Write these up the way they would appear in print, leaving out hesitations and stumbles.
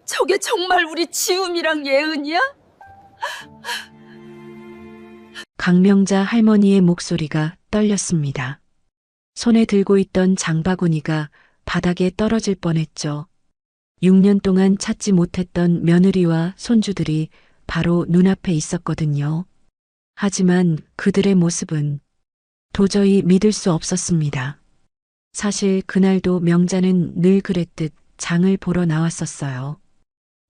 저게 정말 우리 지움이랑 예은이야? 강명자 할머니의 목소리가 떨렸습니다. 손에 들고 있던 장바구니가 바닥에 떨어질 뻔했죠. 6년 동안 찾지 못했던 며느리와 손주들이 바로 눈앞에 있었거든요. 하지만 그들의 모습은 도저히 믿을 수 없었습니다. 사실 그날도 명자는 늘 그랬듯 장을 보러 나왔었어요.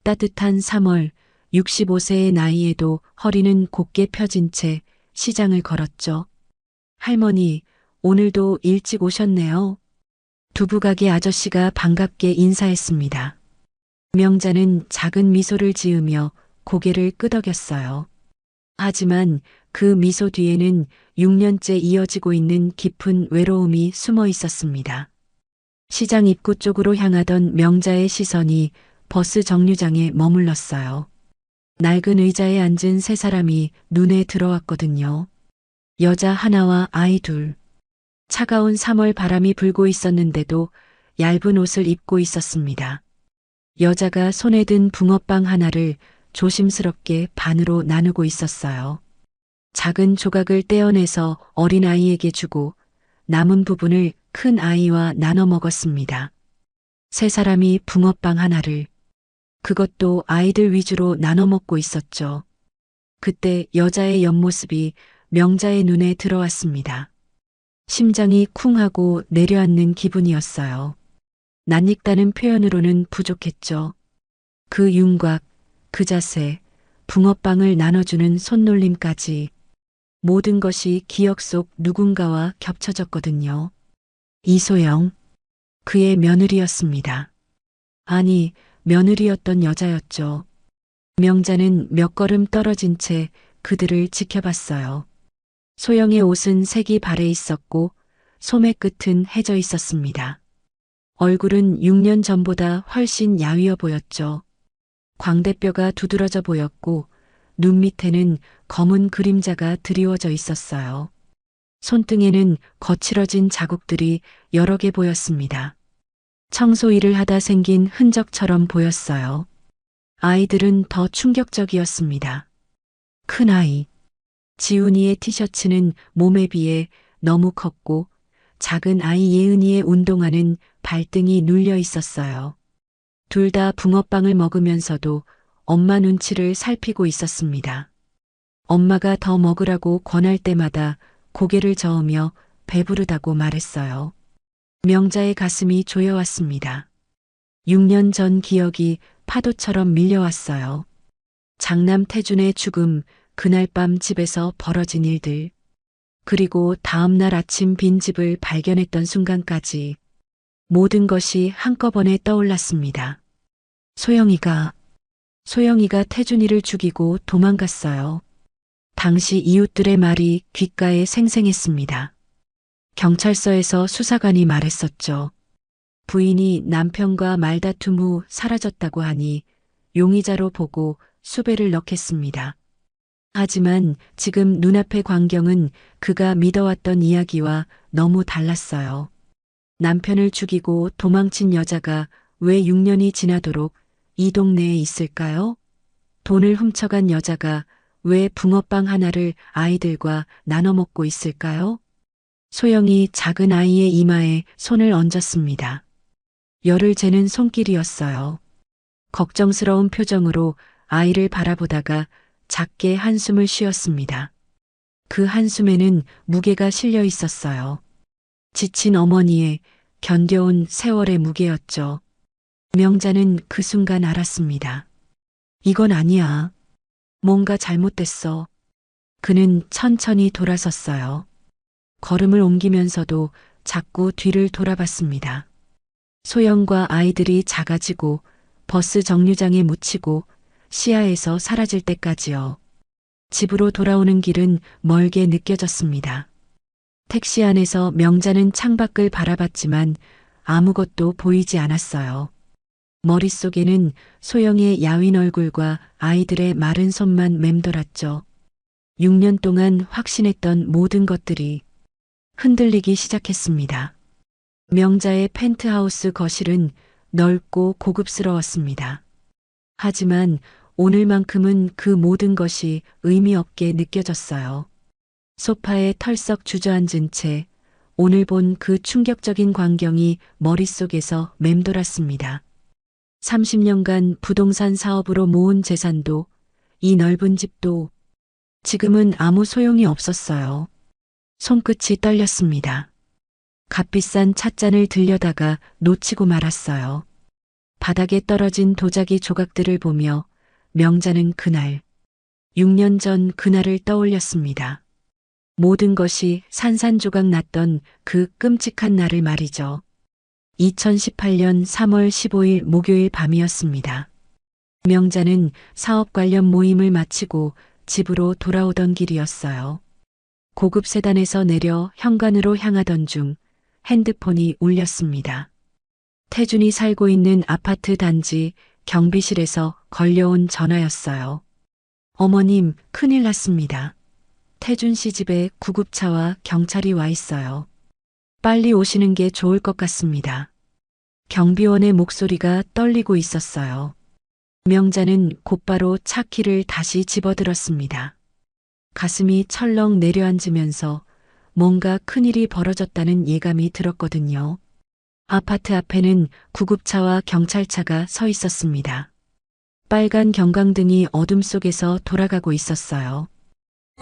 따뜻한 3월, 65세의 나이에도 허리는 곧게 펴진 채 시장을 걸었죠. 할머니, 오늘도 일찍 오셨네요. 두부가게 아저씨가 반갑게 인사했습니다. 명자는 작은 미소를 지으며 고개를 끄덕였어요. 하지만 그 미소 뒤에는 6년째 이어지고 있는 깊은 외로움이 숨어 있었습니다. 시장 입구 쪽으로 향하던 명자의 시선이 버스 정류장에 머물렀어요. 낡은 의자에 앉은 세 사람이 눈에 들어왔거든요. 여자 하나와 아이 둘. 차가운 3월 바람이 불고 있었는데도 얇은 옷을 입고 있었습니다. 여자가 손에 든 붕어빵 하나를 조심스럽게 반으로 나누고 있었어요. 작은 조각을 떼어내서 어린아이에게 주고 남은 부분을 큰 아이와 나눠 먹었습니다. 세 사람이 붕어빵 하나를, 그것도 아이들 위주로 나눠 먹고 있었죠. 그때 여자의 옆모습이 명자의 눈에 들어왔습니다. 심장이 쿵 하고 내려앉는 기분이었어요. 낯익다는 표현으로는 부족했죠. 그 윤곽, 그 자세, 붕어빵을 나눠주는 손놀림까지 모든 것이 기억 속 누군가와 겹쳐졌거든요. 이소영, 그의 며느리였습니다. 아니, 며느리였던 여자였죠. 명자는 몇 걸음 떨어진 채 그들을 지켜봤어요. 소영의 옷은 색이 발해 있었고 소매 끝은 해져 있었습니다. 얼굴은 6년 전보다 훨씬 야위어 보였죠. 광대뼈가 두드러져 보였고 눈 밑에는 검은 그림자가 드리워져 있었어요. 손등에는 거칠어진 자국들이 여러 개 보였습니다. 청소 일을 하다 생긴 흔적처럼 보였어요. 아이들은 더 충격적이었습니다. 큰아이. 지훈이의 티셔츠는 몸에 비해 너무 컸고 작은 아이 예은이의 운동화는 발등이 눌려 있었어요. 둘 다 붕어빵을 먹으면서도 엄마 눈치를 살피고 있었습니다. 엄마가 더 먹으라고 권할 때마다 고개를 저으며 배부르다고 말했어요. 명자의 가슴이 조여왔습니다. 6년 전 기억이 파도처럼 밀려왔어요. 장남 태준의 죽음, 그날 밤 집에서 벌어진 일들, 그리고 다음 날 아침 빈집을 발견했던 순간까지 모든 것이 한꺼번에 떠올랐습니다. 소영이가 태준이를 죽이고 도망갔어요. 당시 이웃들의 말이 귓가에 생생했습니다. 경찰서에서 수사관이 말했었죠. 부인이 남편과 말다툼 후 사라졌다고 하니 용의자로 보고 수배를 넣겠습니다. 하지만 지금 눈앞의 광경은 그가 믿어왔던 이야기와 너무 달랐어요. 남편을 죽이고 도망친 여자가 왜 6년이 지나도록 이 동네에 있을까요? 돈을 훔쳐간 여자가 왜 붕어빵 하나를 아이들과 나눠 먹고 있을까요? 소영이 작은 아이의 이마에 손을 얹었습니다. 열을 재는 손길이었어요. 걱정스러운 표정으로 아이를 바라보다가 작게 한숨을 쉬었습니다. 그 한숨에는 무게가 실려 있었어요. 지친 어머니의 견뎌온 세월의 무게였죠. 명자는 그 순간 알았습니다. 이건 아니야. 뭔가 잘못됐어. 그는 천천히 돌아섰어요. 걸음을 옮기면서도 자꾸 뒤를 돌아봤습니다. 소영과 아이들이 작아지고 버스 정류장에 묻히고 시야에서 사라질 때까지요. 집으로 돌아오는 길은 멀게 느껴졌습니다. 택시 안에서 명자는 창밖을 바라봤지만 아무것도 보이지 않았어요. 머릿속에는 소영의 야윈 얼굴과 아이들의 마른 손만 맴돌았죠. 6년 동안 확신했던 모든 것들이 흔들리기 시작했습니다. 명자의 펜트하우스 거실은 넓고 고급스러웠습니다. 하지만 오늘만큼은 그 모든 것이 의미 없게 느껴졌어요. 소파에 털썩 주저앉은 채 오늘 본 그 충격적인 광경이 머릿속에서 맴돌았습니다. 30년간 부동산 사업으로 모은 재산도 이 넓은 집도 지금은 아무 소용이 없었어요. 손끝이 떨렸습니다. 값비싼 찻잔을 들여다가 놓치고 말았어요. 바닥에 떨어진 도자기 조각들을 보며 명자는 그날, 6년 전 그날을 떠올렸습니다. 모든 것이 산산조각 났던 그 끔찍한 날을 말이죠. 2018년 3월 15일 목요일 밤이었습니다. 명자는 사업 관련 모임을 마치고 집으로 돌아오던 길이었어요. 고급 세단에서 내려 현관으로 향하던 중 핸드폰이 울렸습니다. 태준이 살고 있는 아파트 단지 경비실에서 걸려온 전화였어요. 어머님, 큰일 났습니다. 태준 씨 집에 구급차와 경찰이 와 있어요. 빨리 오시는 게 좋을 것 같습니다. 경비원의 목소리가 떨리고 있었어요. 명자는 곧바로 차 키를 다시 집어들었습니다. 가슴이 철렁 내려앉으면서 뭔가 큰일이 벌어졌다는 예감이 들었거든요. 아파트 앞에는 구급차와 경찰차가 서 있었습니다. 빨간 경광등이 어둠 속에서 돌아가고 있었어요.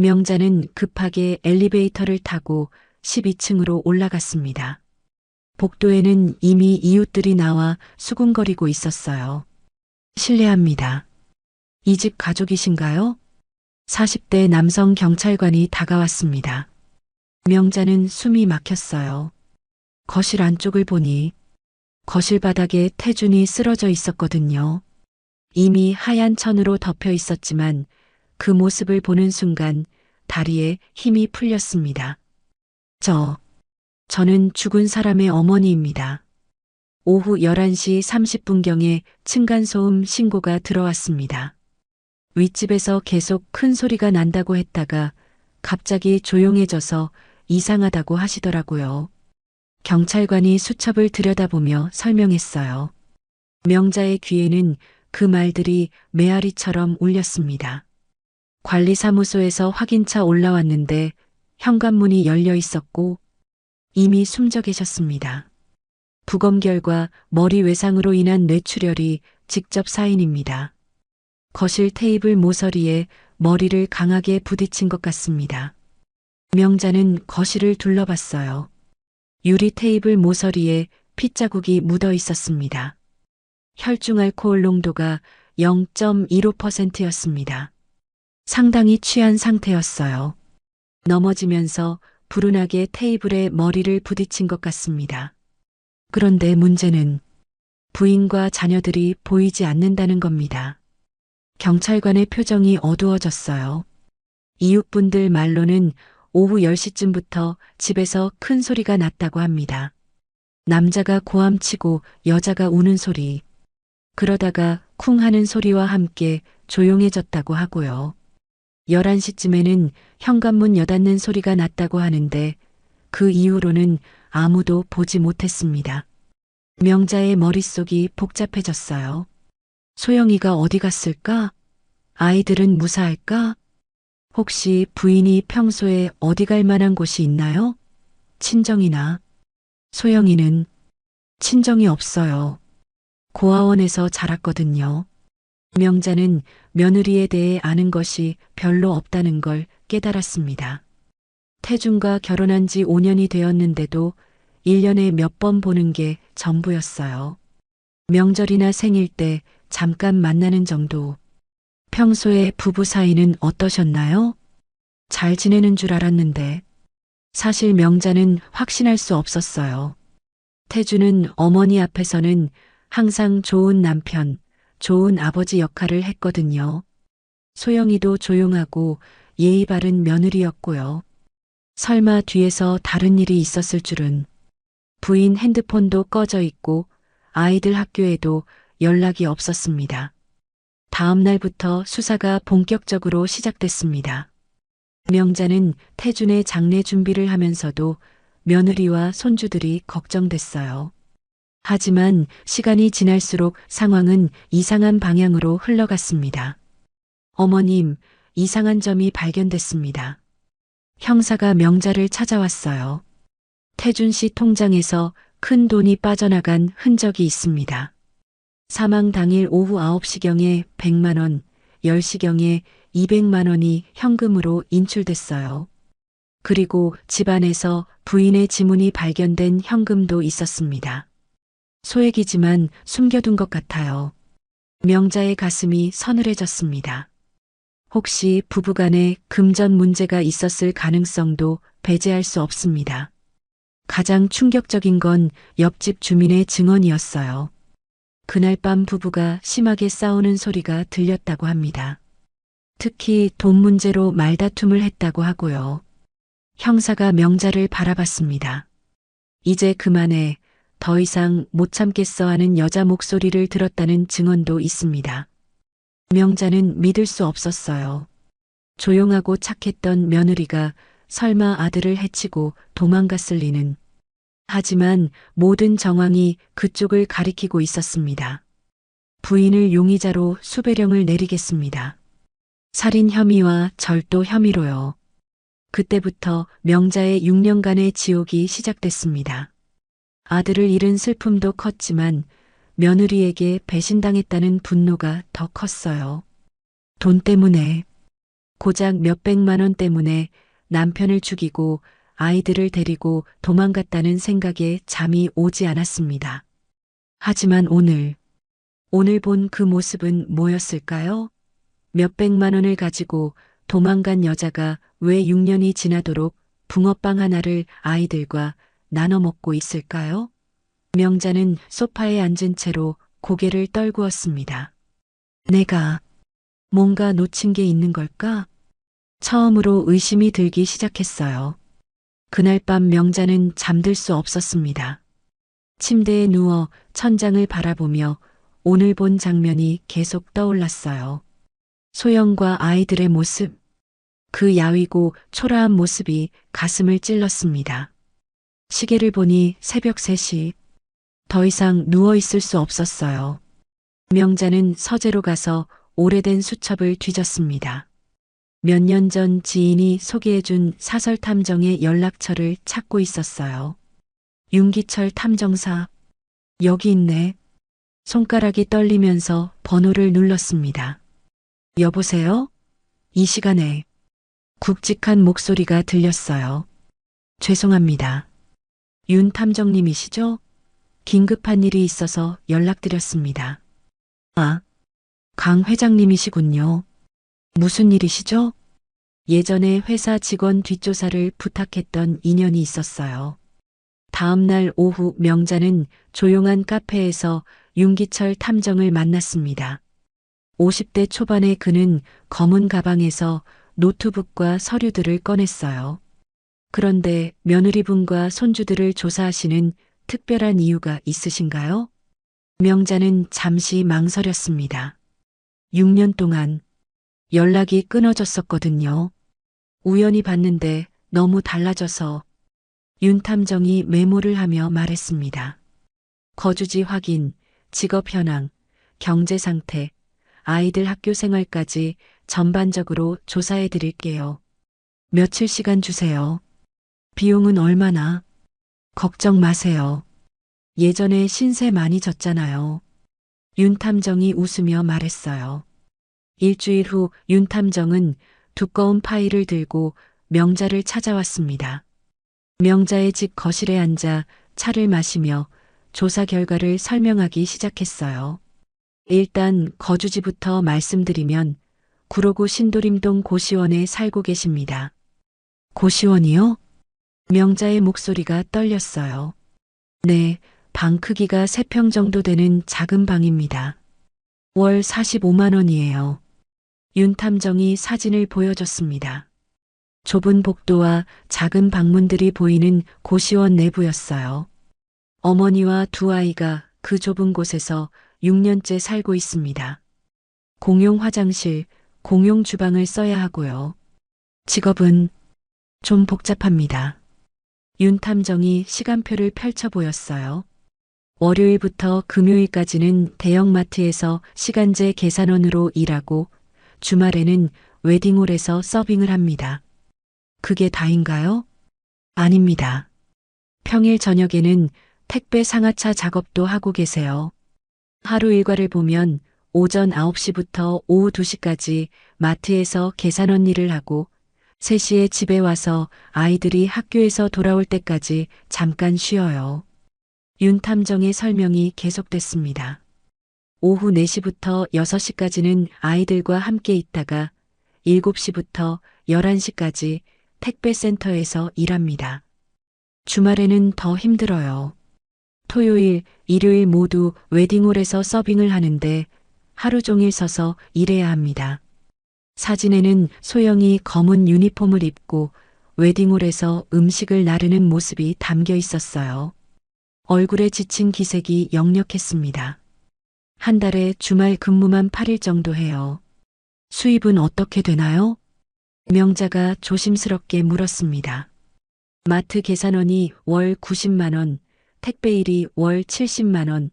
명자는 급하게 엘리베이터를 타고 12층으로 올라갔습니다. 복도에는 이미 이웃들이 나와 수군거리고 있었어요. 실례합니다. 이 집 가족이신가요? 40대 남성 경찰관이 다가왔습니다. 명자는 숨이 막혔어요. 거실 안쪽을 보니 거실 바닥에 태준이 쓰러져 있었거든요. 이미 하얀 천으로 덮여 있었지만 그 모습을 보는 순간 다리에 힘이 풀렸습니다. 저는 죽은 사람의 어머니입니다. 오후 11시 30분경에 층간소음 신고가 들어왔습니다. 윗집에서 계속 큰 소리가 난다고 했다가 갑자기 조용해져서 이상하다고 하시더라고요. 경찰관이 수첩을 들여다보며 설명했어요. 명자의 귀에는 그 말들이 메아리처럼 울렸습니다. 관리사무소에서 확인차 올라왔는데 현관문이 열려 있었고 이미 숨져 계셨습니다. 부검결과 머리 외상으로 인한 뇌출혈이 직접 사인입니다. 거실 테이블 모서리에 머리를 강하게 부딪힌 것 같습니다. 명자는 거실을 둘러봤어요. 유리 테이블 모서리에 핏자국이 묻어 있었습니다. 혈중 알코올 농도가 0.15%였습니다. 상당히 취한 상태였어요. 넘어지면서 불운하게 테이블에 머리를 부딪힌 것 같습니다. 그런데 문제는 부인과 자녀들이 보이지 않는다는 겁니다. 경찰관의 표정이 어두워졌어요. 이웃분들 말로는 오후 10시쯤부터 집에서 큰 소리가 났다고 합니다. 남자가 고함치고 여자가 우는 소리. 그러다가 쿵 하는 소리와 함께 조용해졌다고 하고요. 11시쯤에는 현관문 여닫는 소리가 났다고 하는데 그 이후로는 아무도 보지 못했습니다. 명자의 머릿속이 복잡해졌어요. 소영이가 어디 갔을까? 아이들은 무사할까? 혹시 부인이 평소에 어디 갈 만한 곳이 있나요? 친정이나. 소영이는 친정이 없어요. 고아원에서 자랐거든요. 명자는 며느리에 대해 아는 것이 별로 없다는 걸 깨달았습니다. 태준과 결혼한 지 5년이 되었는데도 1년에 몇 번 보는 게 전부였어요. 명절이나 생일 때 잠깐 만나는 정도. 평소에 부부 사이는 어떠셨나요? 잘 지내는 줄 알았는데 사실 명자는 확신할 수 없었어요. 태준은 어머니 앞에서는 항상 좋은 남편, 좋은 아버지 역할을 했거든요. 소영이도 조용하고 예의 바른 며느리였고요. 설마 뒤에서 다른 일이 있었을 줄은. 부인 핸드폰도 꺼져 있고 아이들 학교에도 연락이 없었습니다. 다음 날부터 수사가 본격적으로 시작됐습니다. 명자는 태준의 장례 준비를 하면서도 며느리와 손주들이 걱정됐어요. 하지만 시간이 지날수록 상황은 이상한 방향으로 흘러갔습니다. 어머님, 이상한 점이 발견됐습니다. 형사가 명자를 찾아왔어요. 태준 씨 통장에서 큰 돈이 빠져나간 흔적이 있습니다. 사망 당일 오후 9시경에 100만 원, 10시경에 200만 원이 현금으로 인출됐어요. 그리고 집안에서 부인의 지문이 발견된 현금도 있었습니다. 소액이지만 숨겨둔 것 같아요. 명자의 가슴이 서늘해졌습니다. 혹시 부부간에 금전 문제가 있었을 가능성도 배제할 수 없습니다. 가장 충격적인 건 옆집 주민의 증언이었어요. 그날 밤 부부가 심하게 싸우는 소리가 들렸다고 합니다. 특히 돈 문제로 말다툼을 했다고 하고요. 형사가 명자를 바라봤습니다. 이제 그만해, 더 이상 못 참겠어 하는 여자 목소리를 들었다는 증언도 있습니다. 명자는 믿을 수 없었어요. 조용하고 착했던 며느리가 설마 아들을 해치고 도망갔을 리는. 하지만 모든 정황이 그쪽을 가리키고 있었습니다. 부인을 용의자로 수배령을 내리겠습니다. 살인 혐의와 절도 혐의로요. 그때부터 명자의 6년간의 지옥이 시작됐습니다. 아들을 잃은 슬픔도 컸지만 며느리에게 배신당했다는 분노가 더 컸어요. 돈 때문에, 고작 몇백만 원 때문에 남편을 죽이고 아이들을 데리고 도망갔다는 생각에 잠이 오지 않았습니다. 하지만 오늘 본 그 모습은 뭐였을까요? 몇백만 원을 가지고 도망간 여자가 왜 6년이 지나도록 붕어빵 하나를 아이들과 나눠 먹고 있을까요? 명자는 소파에 앉은 채로 고개를 떨구었습니다. 내가 뭔가 놓친 게 있는 걸까? 처음으로 의심이 들기 시작했어요. 그날 밤 명자는 잠들 수 없었습니다. 침대에 누워 천장을 바라보며 오늘 본 장면이 계속 떠올랐어요. 소영과 아이들의 모습, 그 야위고 초라한 모습이 가슴을 찔렀습니다. 시계를 보니 새벽 3시. 더 이상 누워 있을 수 없었어요. 명자는 서재로 가서 오래된 수첩을 뒤졌습니다. 몇 년 전 지인이 소개해준 사설 탐정의 연락처를 찾고 있었어요. 윤기철 탐정사. 여기 있네. 손가락이 떨리면서 번호를 눌렀습니다. 여보세요? 이 시간에 굵직한 목소리가 들렸어요. 죄송합니다. 윤 탐정님이시죠? 긴급한 일이 있어서 연락드렸습니다. 아, 강 회장님이시군요. 무슨 일이시죠? 예전에 회사 직원 뒷조사를 부탁했던 인연이 있었어요. 다음 날 오후 명자는 조용한 카페에서 윤기철 탐정을 만났습니다. 50대 초반의 그는 검은 가방에서 노트북과 서류들을 꺼냈어요. 그런데 며느리분과 손주들을 조사하시는 특별한 이유가 있으신가요? 명자는 잠시 망설였습니다. 6년 동안 연락이 끊어졌었거든요. 우연히 봤는데 너무 달라져서. 윤 탐정이 메모를 하며 말했습니다. 거주지 확인, 직업 현황, 경제 상태, 아이들 학교 생활까지 전반적으로 조사해 드릴게요. 며칠 시간 주세요. 비용은 얼마나? 걱정 마세요. 예전에 신세 많이 졌잖아요. 윤 탐정이 웃으며 말했어요. 일주일 후 윤 탐정은 두꺼운 파일을 들고 명자를 찾아왔습니다. 명자의 집 거실에 앉아 차를 마시며 조사 결과를 설명하기 시작했어요. 일단 거주지부터 말씀드리면 구로구 신도림동 고시원에 살고 계십니다. 고시원이요? 명자의 목소리가 떨렸어요. 네, 방 크기가 3평 정도 되는 작은 방입니다. 월 45만 원이에요. 윤 탐정이 사진을 보여줬습니다. 좁은 복도와 작은 방문들이 보이는 고시원 내부였어요. 어머니와 두 아이가 그 좁은 곳에서 6년째 살고 있습니다. 공용 화장실, 공용 주방을 써야 하고요. 직업은 좀 복잡합니다. 윤 탐정이 시간표를 펼쳐 보였어요. 월요일부터 금요일까지는 대형마트에서 시간제 계산원으로 일하고 주말에는 웨딩홀에서 서빙을 합니다. 그게 다인가요? 아닙니다. 평일 저녁에는 택배 상하차 작업도 하고 계세요. 하루 일과를 보면 오전 9시부터 오후 2시까지 마트에서 계산원 일을 하고 3시에 집에 와서 아이들이 학교에서 돌아올 때까지 잠깐 쉬어요. 윤 탐정의 설명이 계속됐습니다. 오후 4시부터 6시까지는 아이들과 함께 있다가 7시부터 11시까지 택배센터에서 일합니다. 주말에는 더 힘들어요. 토요일, 일요일 모두 웨딩홀에서 서빙을 하는데 하루 종일 서서 일해야 합니다. 사진에는 소영이 검은 유니폼을 입고 웨딩홀에서 음식을 나르는 모습이 담겨 있었어요. 얼굴에 지친 기색이 역력했습니다. 한 달에 주말 근무만 8일 정도 해요. 수입은 어떻게 되나요? 명자가 조심스럽게 물었습니다. 마트 계산원이 월 90만 원, 택배일이 월 70만 원,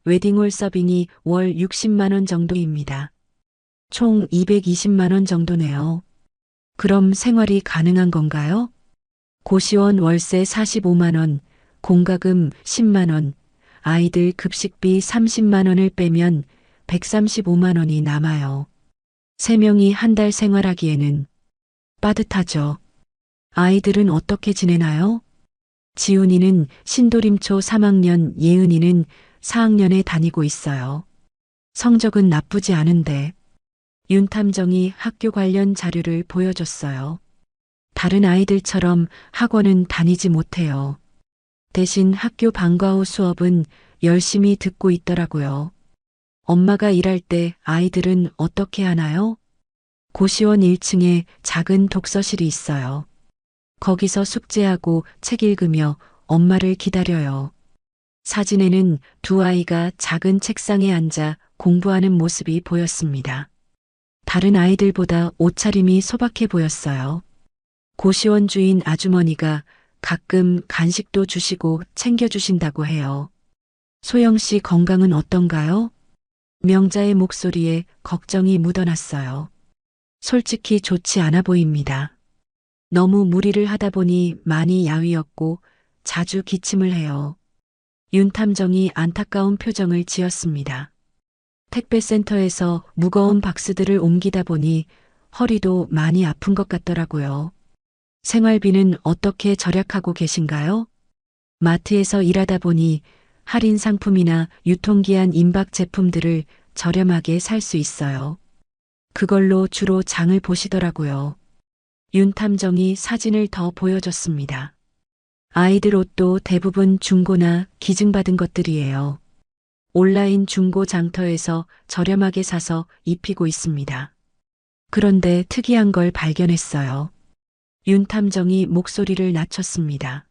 웨딩홀 서빙이 월 60만 원 정도입니다. 총 220만 원 정도네요. 그럼 생활이 가능한 건가요? 고시원 월세 45만 원, 공과금 10만 원, 아이들 급식비 30만 원을 빼면 135만 원이 남아요. 3명이 한 달 생활하기에는 빠듯하죠. 아이들은 어떻게 지내나요? 지훈이는 신도림초 3학년, 예은이는 4학년에 다니고 있어요. 성적은 나쁘지 않은데 윤 탐정이 학교 관련 자료를 보여줬어요. 다른 아이들처럼 학원은 다니지 못해요. 대신 학교 방과 후 수업은 열심히 듣고 있더라고요. 엄마가 일할 때 아이들은 어떻게 하나요? 고시원 1층에 작은 독서실이 있어요. 거기서 숙제하고 책 읽으며 엄마를 기다려요. 사진에는 두 아이가 작은 책상에 앉아 공부하는 모습이 보였습니다. 다른 아이들보다 옷차림이 소박해 보였어요. 고시원 주인 아주머니가 가끔 간식도 주시고 챙겨주신다고 해요. 소영 씨 건강은 어떤가요? 명자의 목소리에 걱정이 묻어났어요. 솔직히 좋지 않아 보입니다. 너무 무리를 하다 보니 많이 야위었고 자주 기침을 해요. 윤 탐정이 안타까운 표정을 지었습니다. 택배센터에서 무거운 박스들을 옮기다 보니 허리도 많이 아픈 것 같더라고요. 생활비는 어떻게 절약하고 계신가요? 마트에서 일하다 보니 할인 상품이나 유통기한 임박 제품들을 저렴하게 살 수 있어요. 그걸로 주로 장을 보시더라고요. 윤 탐정이 사진을 더 보여줬습니다. 아이들 옷도 대부분 중고나 기증받은 것들이에요. 온라인 중고 장터에서 저렴하게 사서 입히고 있습니다. 그런데 특이한 걸 발견했어요. 윤 탐정이 목소리를 낮췄습니다.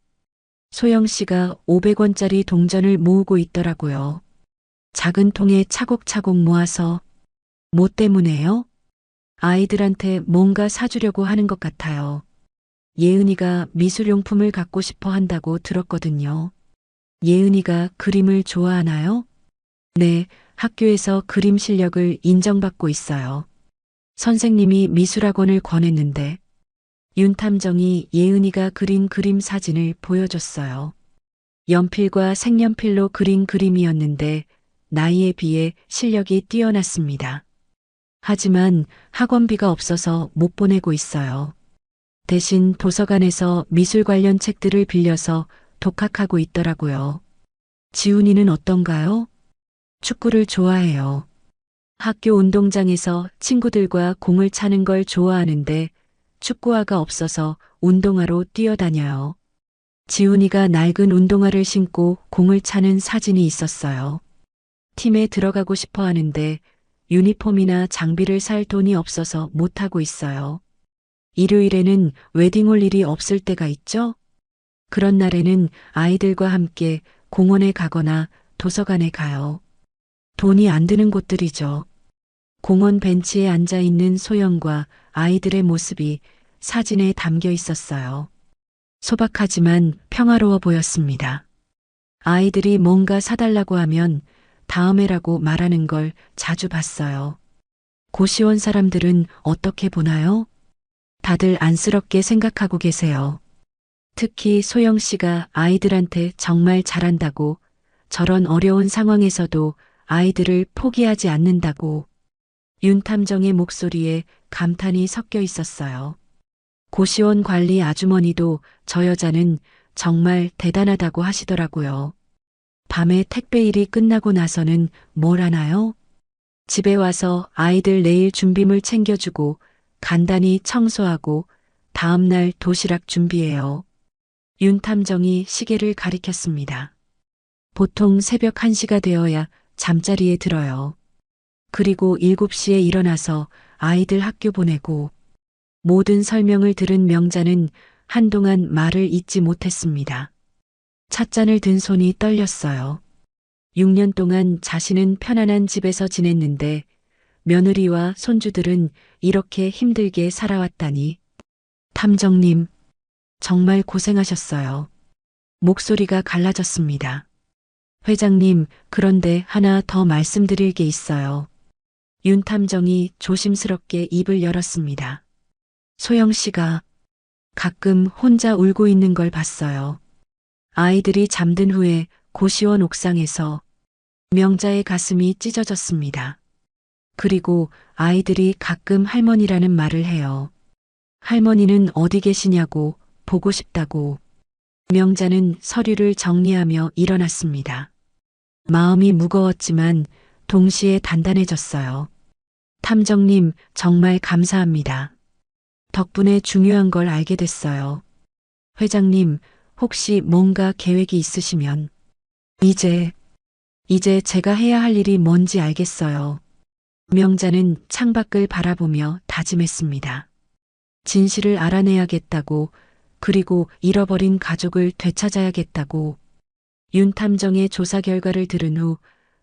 소영 씨가 500원짜리 동전을 모으고 있더라고요. 작은 통에 차곡차곡 모아서. 뭐 때문에요? 아이들한테 뭔가 사주려고 하는 것 같아요. 예은이가 미술용품을 갖고 싶어 한다고 들었거든요. 예은이가 그림을 좋아하나요? 네, 학교에서 그림 실력을 인정받고 있어요. 선생님이 미술학원을 권했는데 윤 탐정이 예은이가 그린 그림 사진을 보여줬어요. 연필과 색연필로 그린 그림이었는데 나이에 비해 실력이 뛰어났습니다. 하지만 학원비가 없어서 못 보내고 있어요. 대신 도서관에서 미술 관련 책들을 빌려서 독학하고 있더라고요. 지훈이는 어떤가요? 축구를 좋아해요. 학교 운동장에서 친구들과 공을 차는 걸 좋아하는데 축구화가 없어서 운동화로 뛰어다녀요. 지훈이가 낡은 운동화를 신고 공을 차는 사진이 있었어요. 팀에 들어가고 싶어 하는데 유니폼이나 장비를 살 돈이 없어서 못하고 있어요. 일요일에는 웨딩홀 일이 없을 때가 있죠? 그런 날에는 아이들과 함께 공원에 가거나 도서관에 가요. 돈이 안 드는 곳들이죠. 공원 벤치에 앉아 있는 소영과 아이들의 모습이 사진에 담겨 있었어요. 소박하지만 평화로워 보였습니다. 아이들이 뭔가 사달라고 하면 다음에라고 말하는 걸 자주 봤어요. 고시원 사람들은 어떻게 보나요? 다들 안쓰럽게 생각하고 계세요. 특히 소영 씨가 아이들한테 정말 잘한다고, 저런 어려운 상황에서도 아이들을 포기하지 않는다고. 윤 탐정의 목소리에 감탄이 섞여 있었어요. 고시원 관리 아주머니도 저 여자는 정말 대단하다고 하시더라고요. 밤에 택배 일이 끝나고 나서는 뭘 하나요? 집에 와서 아이들 내일 준비물 챙겨주고 간단히 청소하고 다음날 도시락 준비해요. 윤 탐정이 시계를 가리켰습니다. 보통 새벽 1시가 되어야 잠자리에 들어요. 그리고 7시에 일어나서 아이들 학교 보내고. 모든 설명을 들은 명자는 한동안 말을 잇지 못했습니다. 찻잔을 든 손이 떨렸어요. 6년 동안 자신은 편안한 집에서 지냈는데 며느리와 손주들은 이렇게 힘들게 살아왔다니. 탐정님, 정말 고생하셨어요. 목소리가 갈라졌습니다. 회장님, 그런데 하나 더 말씀드릴 게 있어요. 윤 탐정이 조심스럽게 입을 열었습니다. 소영 씨가 가끔 혼자 울고 있는 걸 봤어요. 아이들이 잠든 후에 고시원 옥상에서. 명자의 가슴이 찢어졌습니다. 그리고 아이들이 가끔 할머니라는 말을 해요. 할머니는 어디 계시냐고, 보고 싶다고. 명자는 서류를 정리하며 일어났습니다. 마음이 무거웠지만 동시에 단단해졌어요. 탐정님, 정말 감사합니다. 덕분에 중요한 걸 알게 됐어요. 회장님, 혹시 뭔가 계획이 있으시면. 이제 제가 해야 할 일이 뭔지 알겠어요. 명자는 창밖을 바라보며 다짐했습니다. 진실을 알아내야겠다고, 그리고 잃어버린 가족을 되찾아야겠다고. 윤 탐정의 조사 결과를 들은 후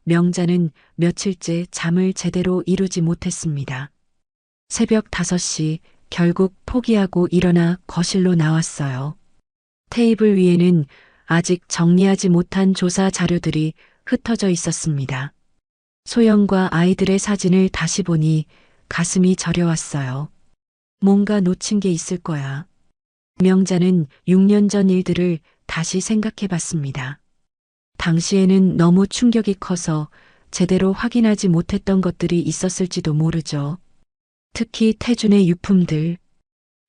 명자는 며칠째 잠을 제대로 이루지 못했습니다. 새벽 5시 결국 포기하고 일어나 거실로 나왔어요. 테이블 위에는 아직 정리하지 못한 조사 자료들이 흩어져 있었습니다. 소영과 아이들의 사진을 다시 보니 가슴이 저려왔어요. 뭔가 놓친 게 있을 거야. 명자는 6년 전 일들을 다시 생각해 봤습니다. 당시에는 너무 충격이 커서 제대로 확인하지 못했던 것들이 있었을지도 모르죠. 특히 태준의 유품들.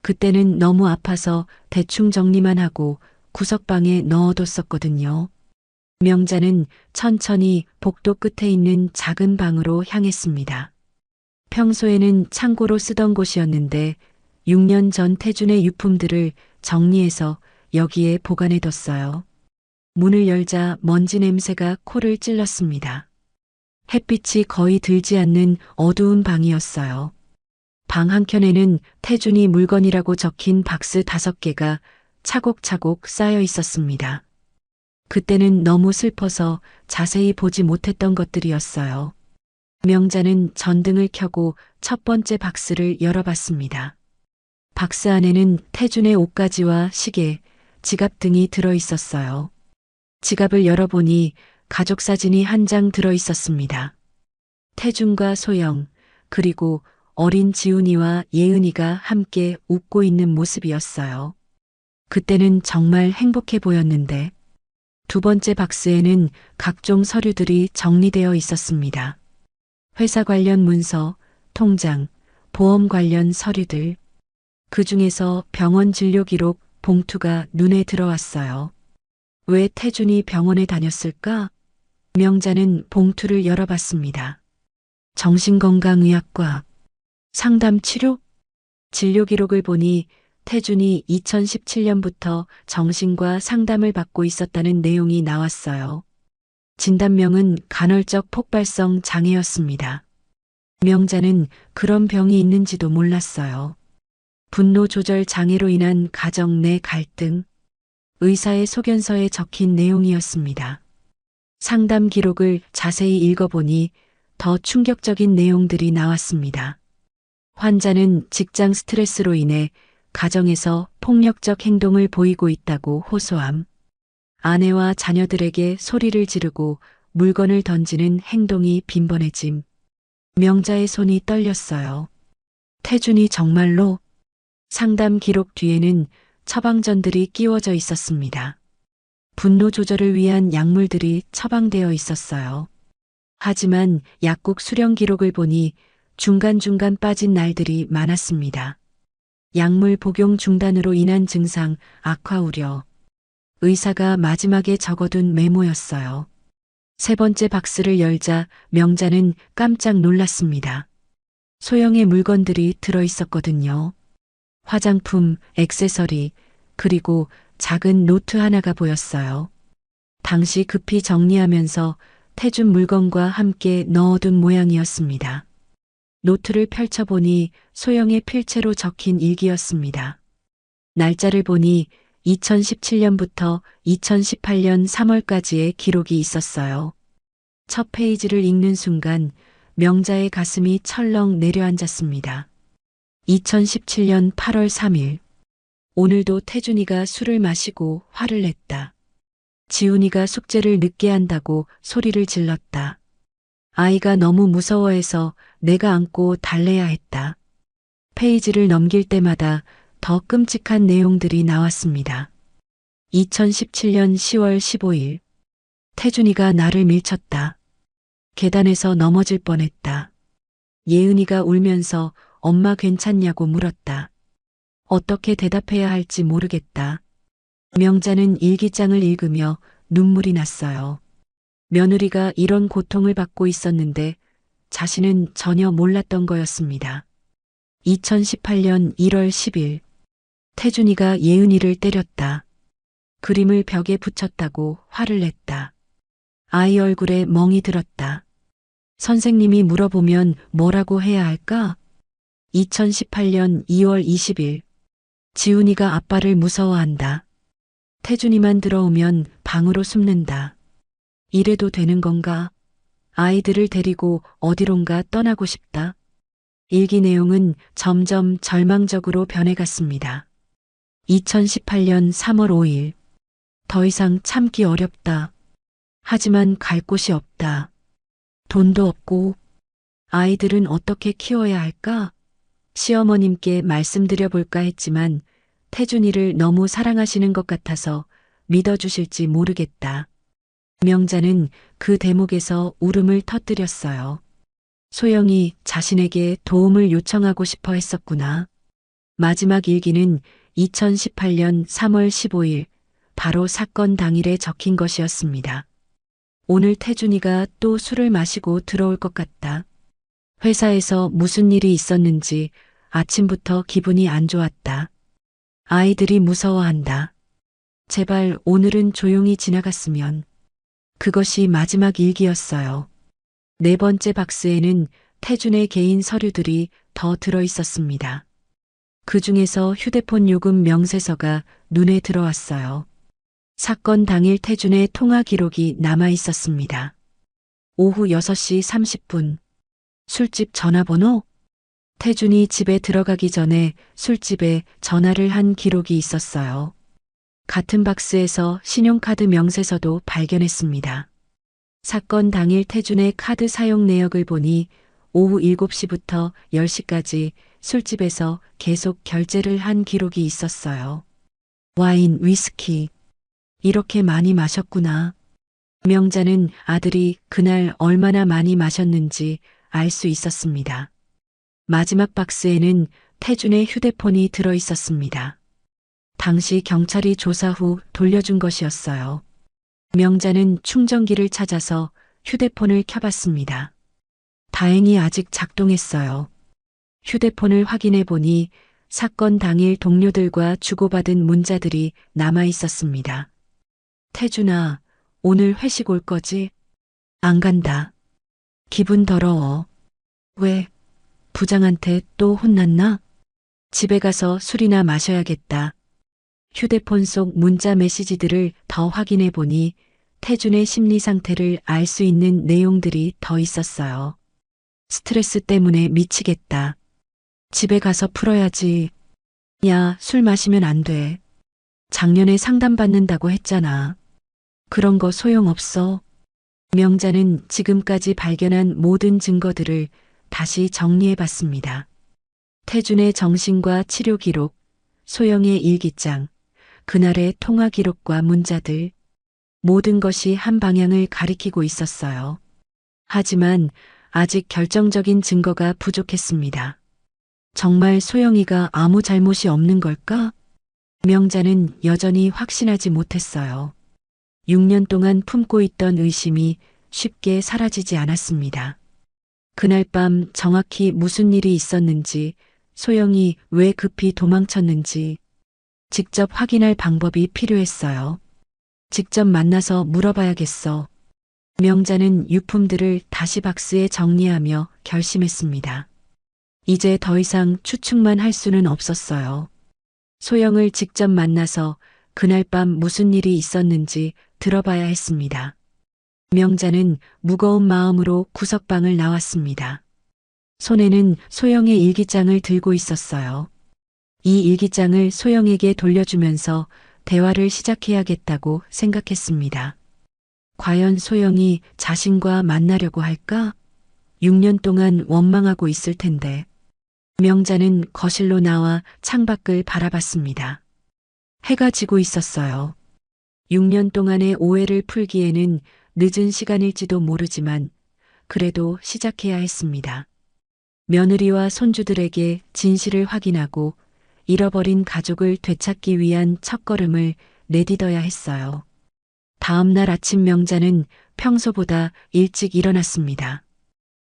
그때는 너무 아파서 대충 정리만 하고 구석방에 넣어뒀었거든요. 명자는 천천히 복도 끝에 있는 작은 방으로 향했습니다. 평소에는 창고로 쓰던 곳이었는데 6년 전 태준의 유품들을 정리해서 여기에 보관해뒀어요. 문을 열자 먼지 냄새가 코를 찔렀습니다. 햇빛이 거의 들지 않는 어두운 방이었어요. 방 한켠에는 태준이 물건이라고 적힌 박스 5개가 차곡차곡 쌓여 있었습니다. 그때는 너무 슬퍼서 자세히 보지 못했던 것들이었어요. 명자는 전등을 켜고 첫 번째 박스를 열어봤습니다. 박스 안에는 태준의 옷가지와 시계, 지갑 등이 들어 있었어요. 지갑을 열어보니 가족 사진이 한 장 들어 있었습니다. 태준과 소영, 그리고 어린 지훈이와 예은이가 함께 웃고 있는 모습이었어요. 그때는 정말 행복해 보였는데, 두 번째 박스에는 각종 서류들이 정리되어 있었습니다. 회사 관련 문서, 통장, 보험 관련 서류들. 그 중에서 병원 진료 기록 봉투가 눈에 들어왔어요. 왜 태준이 병원에 다녔을까? 명자는 봉투를 열어봤습니다. 정신건강의학과, 상담 치료? 진료 기록을 보니 태준이 2017년부터 정신과 상담을 받고 있었다는 내용이 나왔어요. 진단명은 간헐적 폭발성 장애였습니다. 명자는 그런 병이 있는지도 몰랐어요. 분노 조절 장애로 인한 가정 내 갈등, 의사의 소견서에 적힌 내용이었습니다. 상담 기록을 자세히 읽어보니 더 충격적인 내용들이 나왔습니다. 환자는 직장 스트레스로 인해 가정에서 폭력적 행동을 보이고 있다고 호소함. 아내와 자녀들에게 소리를 지르고 물건을 던지는 행동이 빈번해짐. 명자의 손이 떨렸어요. 태준이 정말로? 상담 기록 뒤에는 처방전들이 끼워져 있었습니다. 분노 조절을 위한 약물들이 처방되어 있었어요. 하지만 약국 수령 기록을 보니 중간중간 빠진 날들이 많았습니다. 약물 복용 중단으로 인한 증상 악화 우려. 의사가 마지막에 적어둔 메모였어요. 세 번째 박스를 열자 명자는 깜짝 놀랐습니다. 소형의 물건들이 들어 있었거든요. 화장품, 액세서리, 그리고 작은 노트 하나가 보였어요. 당시 급히 정리하면서 태준 물건과 함께 넣어둔 모양이었습니다. 노트를 펼쳐보니 소형의 필체로 적힌 일기였습니다. 날짜를 보니 2017년부터 2018년 3월까지의 기록이 있었어요. 첫 페이지를 읽는 순간 명자의 가슴이 철렁 내려앉았습니다. 2017년 8월 3일. 오늘도 태준이가 술을 마시고 화를 냈다. 지훈이가 숙제를 늦게 한다고 소리를 질렀다. 아이가 너무 무서워해서 내가 안고 달래야 했다. 페이지를 넘길 때마다 더 끔찍한 내용들이 나왔습니다. 2017년 10월 15일. 태준이가 나를 밀쳤다. 계단에서 넘어질 뻔했다. 예은이가 울면서 엄마 괜찮냐고 물었다. 어떻게 대답해야 할지 모르겠다. 명자는 일기장을 읽으며 눈물이 났어요. 며느리가 이런 고통을 받고 있었는데 자신은 전혀 몰랐던 거였습니다. 2018년 1월 10일. 태준이가 예은이를 때렸다. 그림을 벽에 붙였다고 화를 냈다. 아이 얼굴에 멍이 들었다. 선생님이 물어보면 뭐라고 해야 할까? 2018년 2월 20일. 지훈이가 아빠를 무서워한다. 태준이만 들어오면 방으로 숨는다. 이래도 되는 건가? 아이들을 데리고 어디론가 떠나고 싶다. 일기 내용은 점점 절망적으로 변해갔습니다. 2018년 3월 5일. 더 이상 참기 어렵다. 하지만 갈 곳이 없다. 돈도 없고 아이들은 어떻게 키워야 할까? 시어머님께 말씀드려 볼까 했지만 태준이를 너무 사랑하시는 것 같아서 믿어주실지 모르겠다. 명자는 그 대목에서 울음을 터뜨렸어요. 소영이 자신에게 도움을 요청하고 싶어 했었구나. 마지막 일기는 2018년 3월 15일, 바로 사건 당일에 적힌 것이었습니다. 오늘 태준이가 또 술을 마시고 들어올 것 같다. 회사에서 무슨 일이 있었는지 아침부터 기분이 안 좋았다. 아이들이 무서워한다. 제발 오늘은 조용히 지나갔으면. 그것이 마지막 일기였어요. 네 번째 박스에는 태준의 개인 서류들이 더 들어 있었습니다. 그 중에서 휴대폰 요금 명세서가 눈에 들어왔어요. 사건 당일 태준의 통화 기록이 남아 있었습니다. 오후 6시 30분. 술집 전화번호? 태준이 집에 들어가기 전에 술집에 전화를 한 기록이 있었어요. 같은 박스에서 신용카드 명세서도 발견했습니다. 사건 당일 태준의 카드 사용 내역을 보니 오후 7시부터 10시까지 술집에서 계속 결제를 한 기록이 있었어요. 와인, 위스키. 이렇게 많이 마셨구나. 명자는 아들이 그날 얼마나 많이 마셨는지 알 수 있었습니다. 마지막 박스에는 태준의 휴대폰이 들어 있었습니다. 당시 경찰이 조사 후 돌려준 것이었어요. 명자는 충전기를 찾아서 휴대폰을 켜봤습니다. 다행히 아직 작동했어요. 휴대폰을 확인해 보니 사건 당일 동료들과 주고받은 문자들이 남아 있었습니다. 태준아, 오늘 회식 올 거지? 안 간다. 기분 더러워. 왜? 부장한테 또 혼났나? 집에 가서 술이나 마셔야겠다. 휴대폰 속 문자 메시지들을 더 확인해 보니 태준의 심리 상태를 알 수 있는 내용들이 더 있었어요. 스트레스 때문에 미치겠다. 집에 가서 풀어야지. 야, 술 마시면 안 돼. 작년에 상담받는다고 했잖아. 그런 거 소용없어. 명자는 지금까지 발견한 모든 증거들을 다시 정리해 봤습니다. 태준의 정신과 치료 기록, 소영의 일기장, 그날의 통화 기록과 문자들, 모든 것이 한 방향을 가리키고 있었어요. 하지만 아직 결정적인 증거가 부족했습니다. 정말 소영이가 아무 잘못이 없는 걸까? 명자는 여전히 확신하지 못했어요. 6년 동안 품고 있던 의심이 쉽게 사라지지 않았습니다. 그날 밤 정확히 무슨 일이 있었는지, 소영이 왜 급히 도망쳤는지 직접 확인할 방법이 필요했어요. 직접 만나서 물어봐야겠어. 명자는 유품들을 다시 박스에 정리하며 결심했습니다. 이제 더 이상 추측만 할 수는 없었어요. 소영을 직접 만나서 그날 밤 무슨 일이 있었는지 들어봐야 했습니다. 명자는 무거운 마음으로 구석방을 나왔습니다. 손에는 소영의 일기장을 들고 있었어요. 이 일기장을 소영에게 돌려주면서 대화를 시작해야겠다고 생각했습니다. 과연 소영이 자신과 만나려고 할까? 6년 동안 원망하고 있을 텐데. 명자는 거실로 나와 창밖을 바라봤습니다. 해가 지고 있었어요. 6년 동안의 오해를 풀기에는 늦은 시간일지도 모르지만 그래도 시작해야 했습니다. 며느리와 손주들에게 진실을 확인하고 잃어버린 가족을 되찾기 위한 첫걸음을 내딛어야 했어요. 다음 날 아침 명자는 평소보다 일찍 일어났습니다.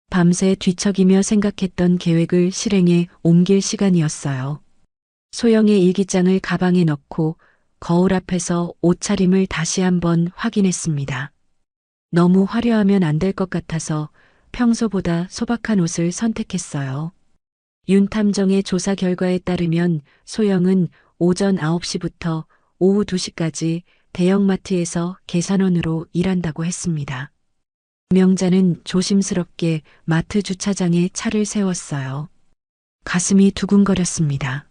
밤새 뒤척이며 생각했던 계획을 실행에 옮길 시간이었어요. 소영의 일기장을 가방에 넣고 거울 앞에서 옷차림을 다시 한번 확인했습니다. 너무 화려하면 안 될 것 같아서 평소보다 소박한 옷을 선택했어요. 윤탐정의 조사 결과에 따르면 소영은 오전 9시부터 오후 2시까지 대형마트에서 계산원으로 일한다고 했습니다. 명자는 조심스럽게 마트 주차장에 차를 세웠어요. 가슴이 두근거렸습니다.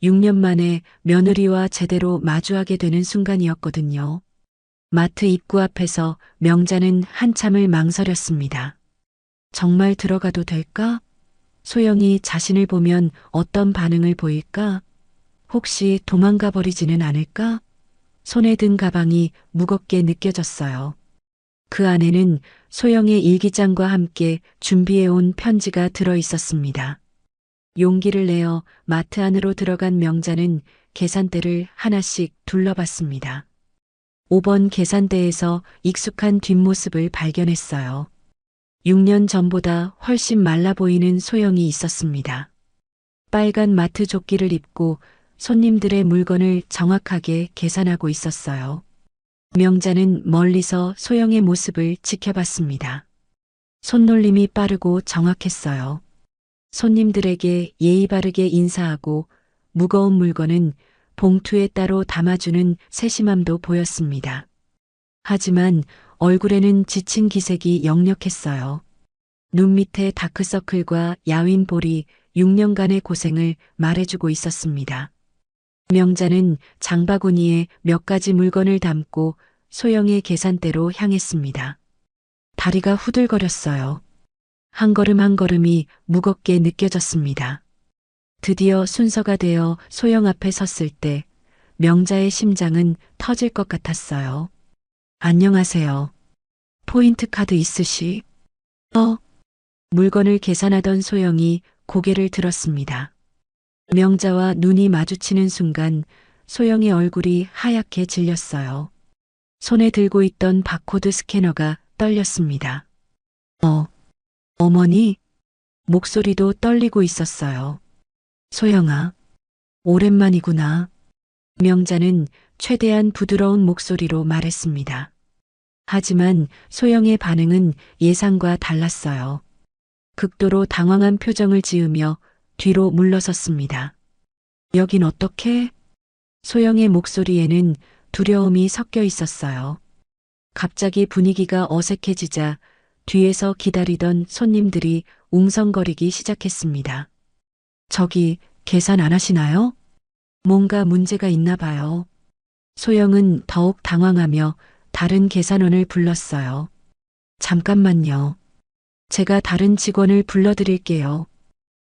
6년 만에 며느리와 제대로 마주하게 되는 순간이었거든요. 마트 입구 앞에서 명자는 한참을 망설였습니다. 정말 들어가도 될까? 소영이 자신을 보면 어떤 반응을 보일까? 혹시 도망가 버리지는 않을까? 손에 든 가방이 무겁게 느껴졌어요. 그 안에는 소영의 일기장과 함께 준비해온 편지가 들어 있었습니다. 용기를 내어 마트 안으로 들어간 명자는 계산대를 하나씩 둘러봤습니다. 5번 계산대에서 익숙한 뒷모습을 발견했어요. 6년 전보다 훨씬 말라 보이는 소영이 있었습니다. 빨간 마트 조끼를 입고 손님들의 물건을 정확하게 계산하고 있었어요. 명자는 멀리서 소영의 모습을 지켜봤습니다. 손놀림이 빠르고 정확했어요. 손님들에게 예의 바르게 인사하고 무거운 물건은 봉투에 따로 담아주는 세심함도 보였습니다. 하지만 얼굴에는 지친 기색이 역력했어요. 눈 밑에 다크서클과 야윈 볼이 6년간의 고생을 말해주고 있었습니다. 명자는 장바구니에 몇 가지 물건을 담고 소영의 계산대로 향했습니다. 다리가 후들거렸어요. 한 걸음 한 걸음이 무겁게 느껴졌습니다. 드디어 순서가 되어 소영 앞에 섰을 때 명자의 심장은 터질 것 같았어요. 안녕하세요. 포인트 카드 있으시? 물건을 계산하던 소영이 고개를 들었습니다. 명자와 눈이 마주치는 순간 소영의 얼굴이 하얗게 질렸어요. 손에 들고 있던 바코드 스캐너가 떨렸습니다. 어머니? 목소리도 떨리고 있었어요. 소영아, 오랜만이구나. 명자는 최대한 부드러운 목소리로 말했습니다. 하지만 소영의 반응은 예상과 달랐어요. 극도로 당황한 표정을 지으며 뒤로 물러섰습니다. 여긴 어떻게? 소영의 목소리에는 두려움이 섞여 있었어요. 갑자기 분위기가 어색해지자 뒤에서 기다리던 손님들이 웅성거리기 시작했습니다. 저기 계산 안 하시나요? 뭔가 문제가 있나 봐요. 소영은 더욱 당황하며 다른 계산원을 불렀어요. 잠깐만요. 제가 다른 직원을 불러드릴게요.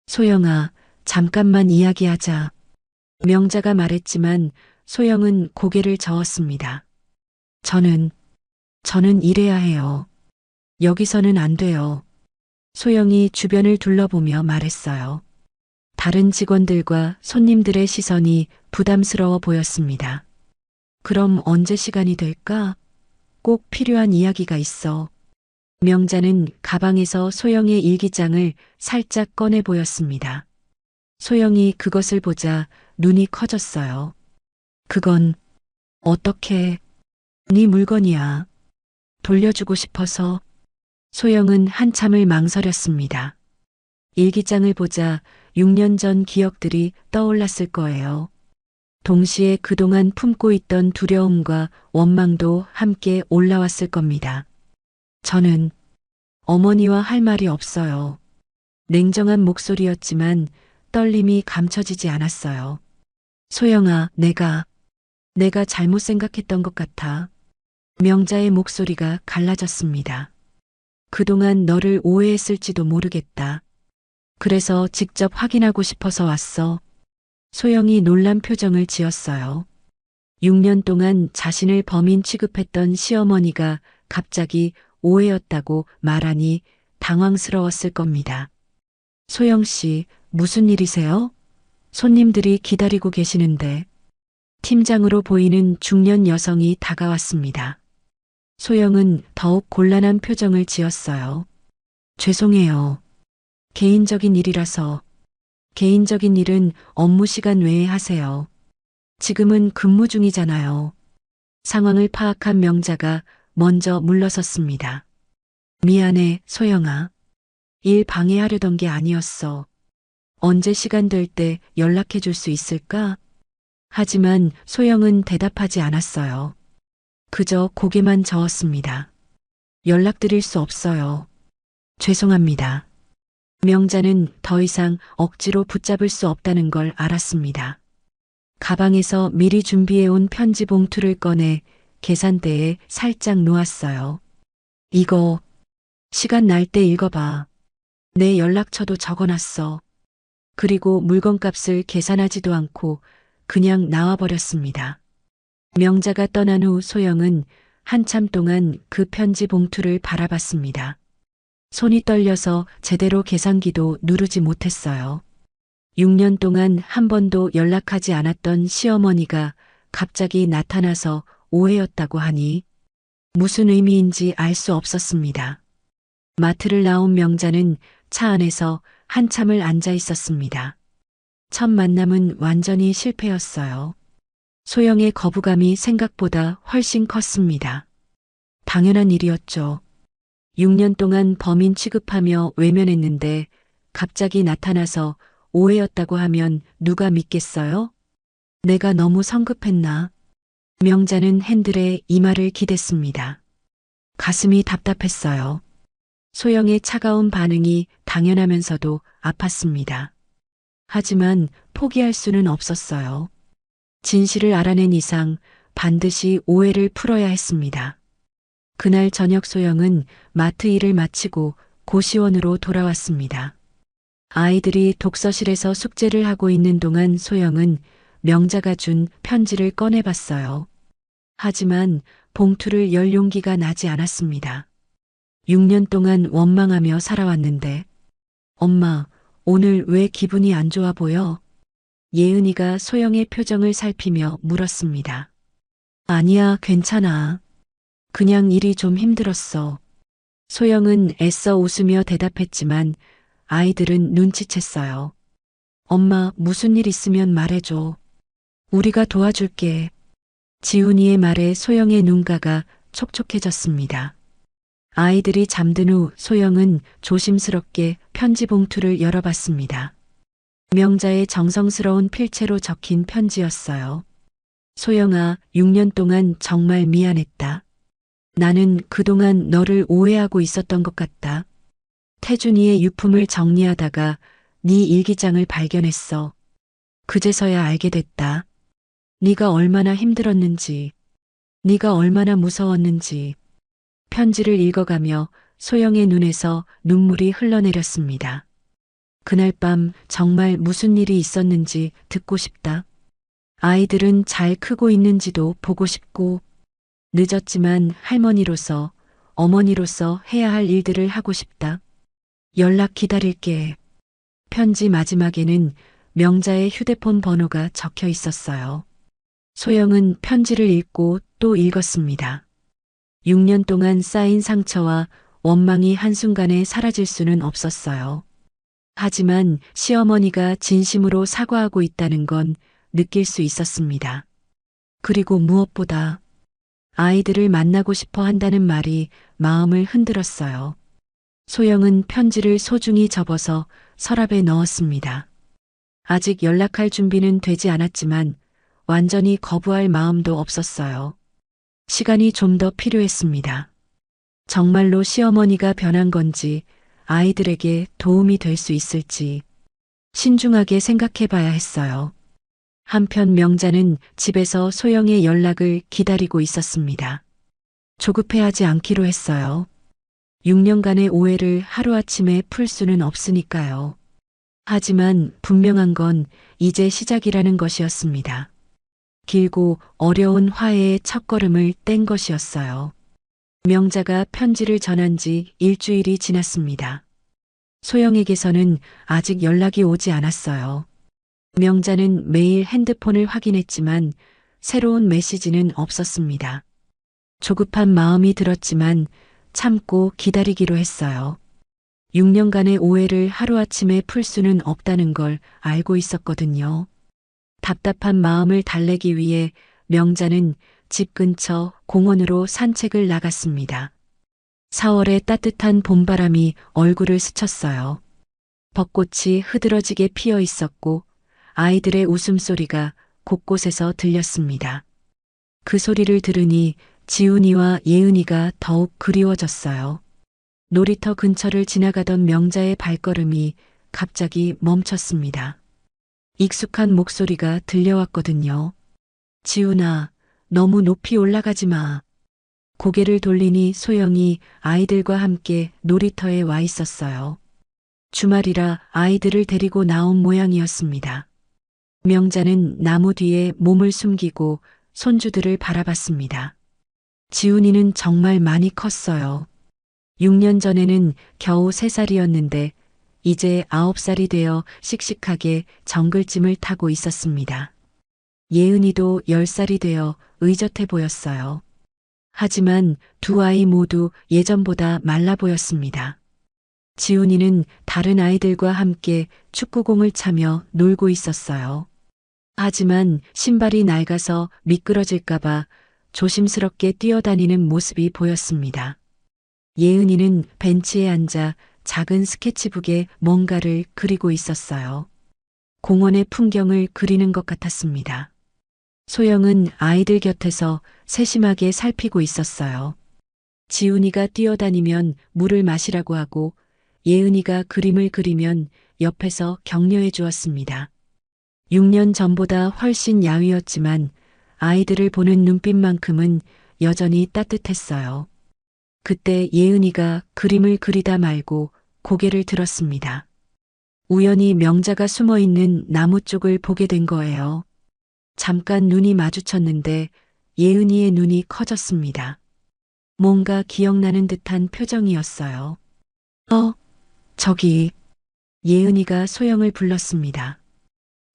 소영아, 잠깐만 이야기하자. 명자가 말했지만 소영은 고개를 저었습니다. 저는 일해야 해요. 여기서는 안 돼요. 소영이 주변을 둘러보며 말했어요. 다른 직원들과 손님들의 시선이 부담스러워 보였습니다. 그럼 언제 시간이 될까? 꼭 필요한 이야기가 있어. 명자는 가방에서 소영의 일기장을 살짝 꺼내 보였습니다. 소영이 그것을 보자 눈이 커졌어요. 그건 어떻게 네 물건이야. 돌려주고 싶어서. 소영은 한참을 망설였습니다. 일기장을 보자 6년 전 기억들이 떠올랐을 거예요. 동시에 그동안 품고 있던 두려움과 원망도 함께 올라왔을 겁니다. 저는 어머니와 할 말이 없어요. 냉정한 목소리였지만 떨림이 감춰지지 않았어요. 소영아, 내가 잘못 생각했던 것 같아. 명자의 목소리가 갈라졌습니다. 그동안 너를 오해했을지도 모르겠다. 그래서 직접 확인하고 싶어서 왔어. 소영이 놀란 표정을 지었어요. 6년 동안 자신을 범인 취급했던 시어머니가 갑자기 오해였다고 말하니 당황스러웠을 겁니다. 소영 씨, 무슨 일이세요? 손님들이 기다리고 계시는데. 팀장으로 보이는 중년 여성이 다가왔습니다. 소영은 더욱 곤란한 표정을 지었어요. 죄송해요. 개인적인 일이라서. 개인적인 일은 업무 시간 외에 하세요. 지금은 근무 중이잖아요. 상황을 파악한 명자가 먼저 물러섰습니다. 미안해, 소영아. 일 방해하려던 게 아니었어. 언제 시간 될 때 연락해 줄 수 있을까? 하지만 소영은 대답하지 않았어요. 그저 고개만 저었습니다. 연락드릴 수 없어요. 죄송합니다. 명자는 더 이상 억지로 붙잡을 수 없다는 걸 알았습니다. 가방에서 미리 준비해온 편지 봉투를 꺼내 계산대에 살짝 놓았어요. 이거 시간 날 때 읽어봐. 내 연락처도 적어놨어. 그리고 물건값을 계산하지도 않고 그냥 나와버렸습니다. 명자가 떠난 후 소영은 한참 동안 그 편지 봉투를 바라봤습니다. 손이 떨려서 제대로 계산기도 누르지 못했어요. 6년 동안 한 번도 연락하지 않았던 시어머니가 갑자기 나타나서 오해였다고 하니 무슨 의미인지 알 수 없었습니다. 마트를 나온 명자는 차 안에서 한참을 앉아 있었습니다. 첫 만남은 완전히 실패였어요. 소영의 거부감이 생각보다 훨씬 컸습니다. 당연한 일이었죠. 6년 동안 범인 취급하며 외면했는데 갑자기 나타나서 오해였다고 하면 누가 믿겠어요? 내가 너무 성급했나? 명자는 핸들에 이마를 기댔습니다. 가슴이 답답했어요. 소영의 차가운 반응이 당연하면서도 아팠습니다. 하지만 포기할 수는 없었어요. 진실을 알아낸 이상 반드시 오해를 풀어야 했습니다. 그날 저녁 소영은 마트 일을 마치고 고시원으로 돌아왔습니다. 아이들이 독서실에서 숙제를 하고 있는 동안 소영은 명자가 준 편지를 꺼내봤어요. 하지만 봉투를 열 용기가 나지 않았습니다. 6년 동안 원망하며 살아왔는데, 엄마, 오늘 왜 기분이 안 좋아 보여? 예은이가 소영의 표정을 살피며 물었습니다. 아니야, 괜찮아. 그냥 일이 좀 힘들었어. 소영은 애써 웃으며 대답했지만 아이들은 눈치챘어요. 엄마, 무슨 일 있으면 말해줘. 우리가 도와줄게. 지훈이의 말에 소영의 눈가가 촉촉해졌습니다. 아이들이 잠든 후 소영은 조심스럽게 편지 봉투를 열어봤습니다. 명자의 정성스러운 필체로 적힌 편지였어요. 소영아, 6년 동안 정말 미안했다. 나는 그동안 너를 오해하고 있었던 것 같다. 태준이의 유품을 정리하다가 네 일기장을 발견했어. 그제서야 알게 됐다. 네가 얼마나 힘들었는지. 네가 얼마나 무서웠는지. 편지를 읽어가며 소영의 눈에서 눈물이 흘러내렸습니다. 그날 밤 정말 무슨 일이 있었는지 듣고 싶다. 아이들은 잘 크고 있는지도 보고 싶고, 늦었지만 할머니로서, 어머니로서 해야 할 일들을 하고 싶다. 연락 기다릴게. 편지 마지막에는 명자의 휴대폰 번호가 적혀 있었어요. 소영은 편지를 읽고 또 읽었습니다. 6년 동안 쌓인 상처와 원망이 한순간에 사라질 수는 없었어요. 하지만 시어머니가 진심으로 사과하고 있다는 건 느낄 수 있었습니다. 그리고 무엇보다 아이들을 만나고 싶어 한다는 말이 마음을 흔들었어요. 소영은 편지를 소중히 접어서 서랍에 넣었습니다. 아직 연락할 준비는 되지 않았지만 완전히 거부할 마음도 없었어요. 시간이 좀 더 필요했습니다. 정말로 시어머니가 변한 건지 아이들에게 도움이 될 수 있을지 신중하게 생각해 봐야 했어요. 한편 명자는 집에서 소영의 연락을 기다리고 있었습니다. 조급해하지 않기로 했어요. 6년간의 오해를 하루아침에 풀 수는 없으니까요. 하지만 분명한 건 이제 시작이라는 것이었습니다. 길고 어려운 화해의 첫걸음을 뗀 것이었어요. 명자가 편지를 전한 지 일주일이 지났습니다. 소영에게서는 아직 연락이 오지 않았어요. 명자는 매일 핸드폰을 확인했지만 새로운 메시지는 없었습니다. 조급한 마음이 들었지만 참고 기다리기로 했어요. 6년간의 오해를 하루아침에 풀 수는 없다는 걸 알고 있었거든요. 답답한 마음을 달래기 위해 명자는 집 근처 공원으로 산책을 나갔습니다. 4월의 따뜻한 봄바람이 얼굴을 스쳤어요. 벚꽃이 흐드러지게 피어 있었고 아이들의 웃음소리가 곳곳에서 들렸습니다. 그 소리를 들으니 지훈이와 예은이가 더욱 그리워졌어요. 놀이터 근처를 지나가던 명자의 발걸음이 갑자기 멈췄습니다. 익숙한 목소리가 들려왔거든요. 지훈아, 너무 높이 올라가지 마. 고개를 돌리니 소영이 아이들과 함께 놀이터에 와 있었어요. 주말이라 아이들을 데리고 나온 모양이었습니다. 명자는 나무 뒤에 몸을 숨기고 손주들을 바라봤습니다. 지훈이는 정말 많이 컸어요. 6년 전에는 겨우 3살이었는데 이제 9살이 되어 씩씩하게 정글짐을 타고 있었습니다. 예은이도 10살이 되어 의젓해 보였어요. 하지만 두 아이 모두 예전보다 말라 보였습니다. 지훈이는 다른 아이들과 함께 축구공을 차며 놀고 있었어요. 하지만 신발이 낡아서 미끄러질까봐 조심스럽게 뛰어다니는 모습이 보였습니다. 예은이는 벤치에 앉아 작은 스케치북에 뭔가를 그리고 있었어요. 공원의 풍경을 그리는 것 같았습니다. 소영은 아이들 곁에서 세심하게 살피고 있었어요. 지훈이가 뛰어다니면 물을 마시라고 하고 예은이가 그림을 그리면 옆에서 격려해 주었습니다. 6년 전보다 훨씬 야위었지만 아이들을 보는 눈빛만큼은 여전히 따뜻했어요. 그때 예은이가 그림을 그리다 말고 고개를 들었습니다. 우연히 명자가 숨어 있는 나무 쪽을 보게 된 거예요. 잠깐 눈이 마주쳤는데 예은이의 눈이 커졌습니다. 뭔가 기억나는 듯한 표정이었어요. 저기. 예은이가 소영을 불렀습니다.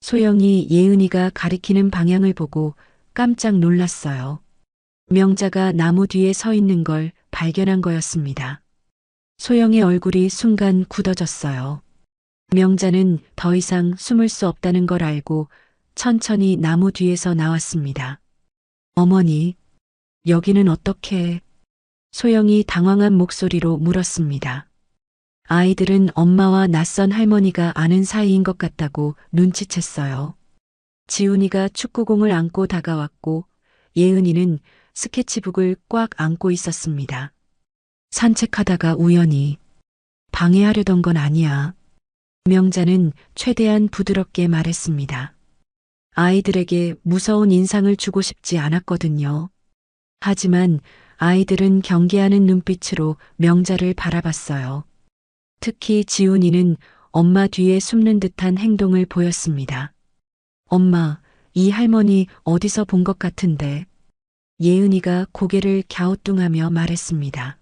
소영이 예은이가 가리키는 방향을 보고 깜짝 놀랐어요. 명자가 나무 뒤에 서 있는 걸 발견한 거였습니다. 소영의 얼굴이 순간 굳어졌어요. 명자는 더 이상 숨을 수 없다는 걸 알고 천천히 나무 뒤에서 나왔습니다. 어머니, 여기는 어떻게? 소영이 당황한 목소리로 물었습니다. 아이들은 엄마와 낯선 할머니가 아는 사이인 것 같다고 눈치챘어요. 지훈이가 축구공을 안고 다가왔고 예은이는 스케치북을 꽉 안고 있었습니다. 산책하다가 우연히. 방해하려던 건 아니야. 명자는 최대한 부드럽게 말했습니다. 아이들에게 무서운 인상을 주고 싶지 않았거든요. 하지만 아이들은 경계하는 눈빛으로 명자를 바라봤어요. 특히 지훈이는 엄마 뒤에 숨는 듯한 행동을 보였습니다. 엄마, 이 할머니 어디서 본 것 같은데. 예은이가 고개를 갸우뚱하며 말했습니다.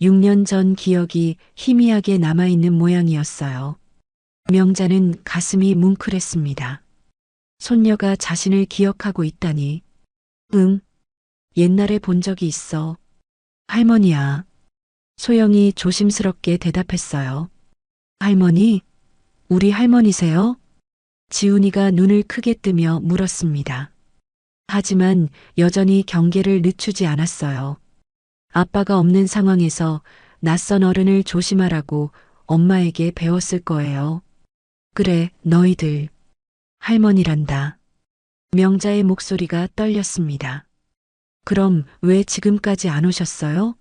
6년 전 기억이 희미하게 남아있는 모양이었어요. 명자는 가슴이 뭉클했습니다. 손녀가 자신을 기억하고 있다니. 응, 옛날에 본 적이 있어. 할머니야. 소영이 조심스럽게 대답했어요. 할머니? 우리 할머니세요? 지훈이가 눈을 크게 뜨며 물었습니다. 하지만 여전히 경계를 늦추지 않았어요. 아빠가 없는 상황에서 낯선 어른을 조심하라고 엄마에게 배웠을 거예요. 그래, 너희들. 할머니란다. 명자의 목소리가 떨렸습니다. 그럼 왜 지금까지 안 오셨어요?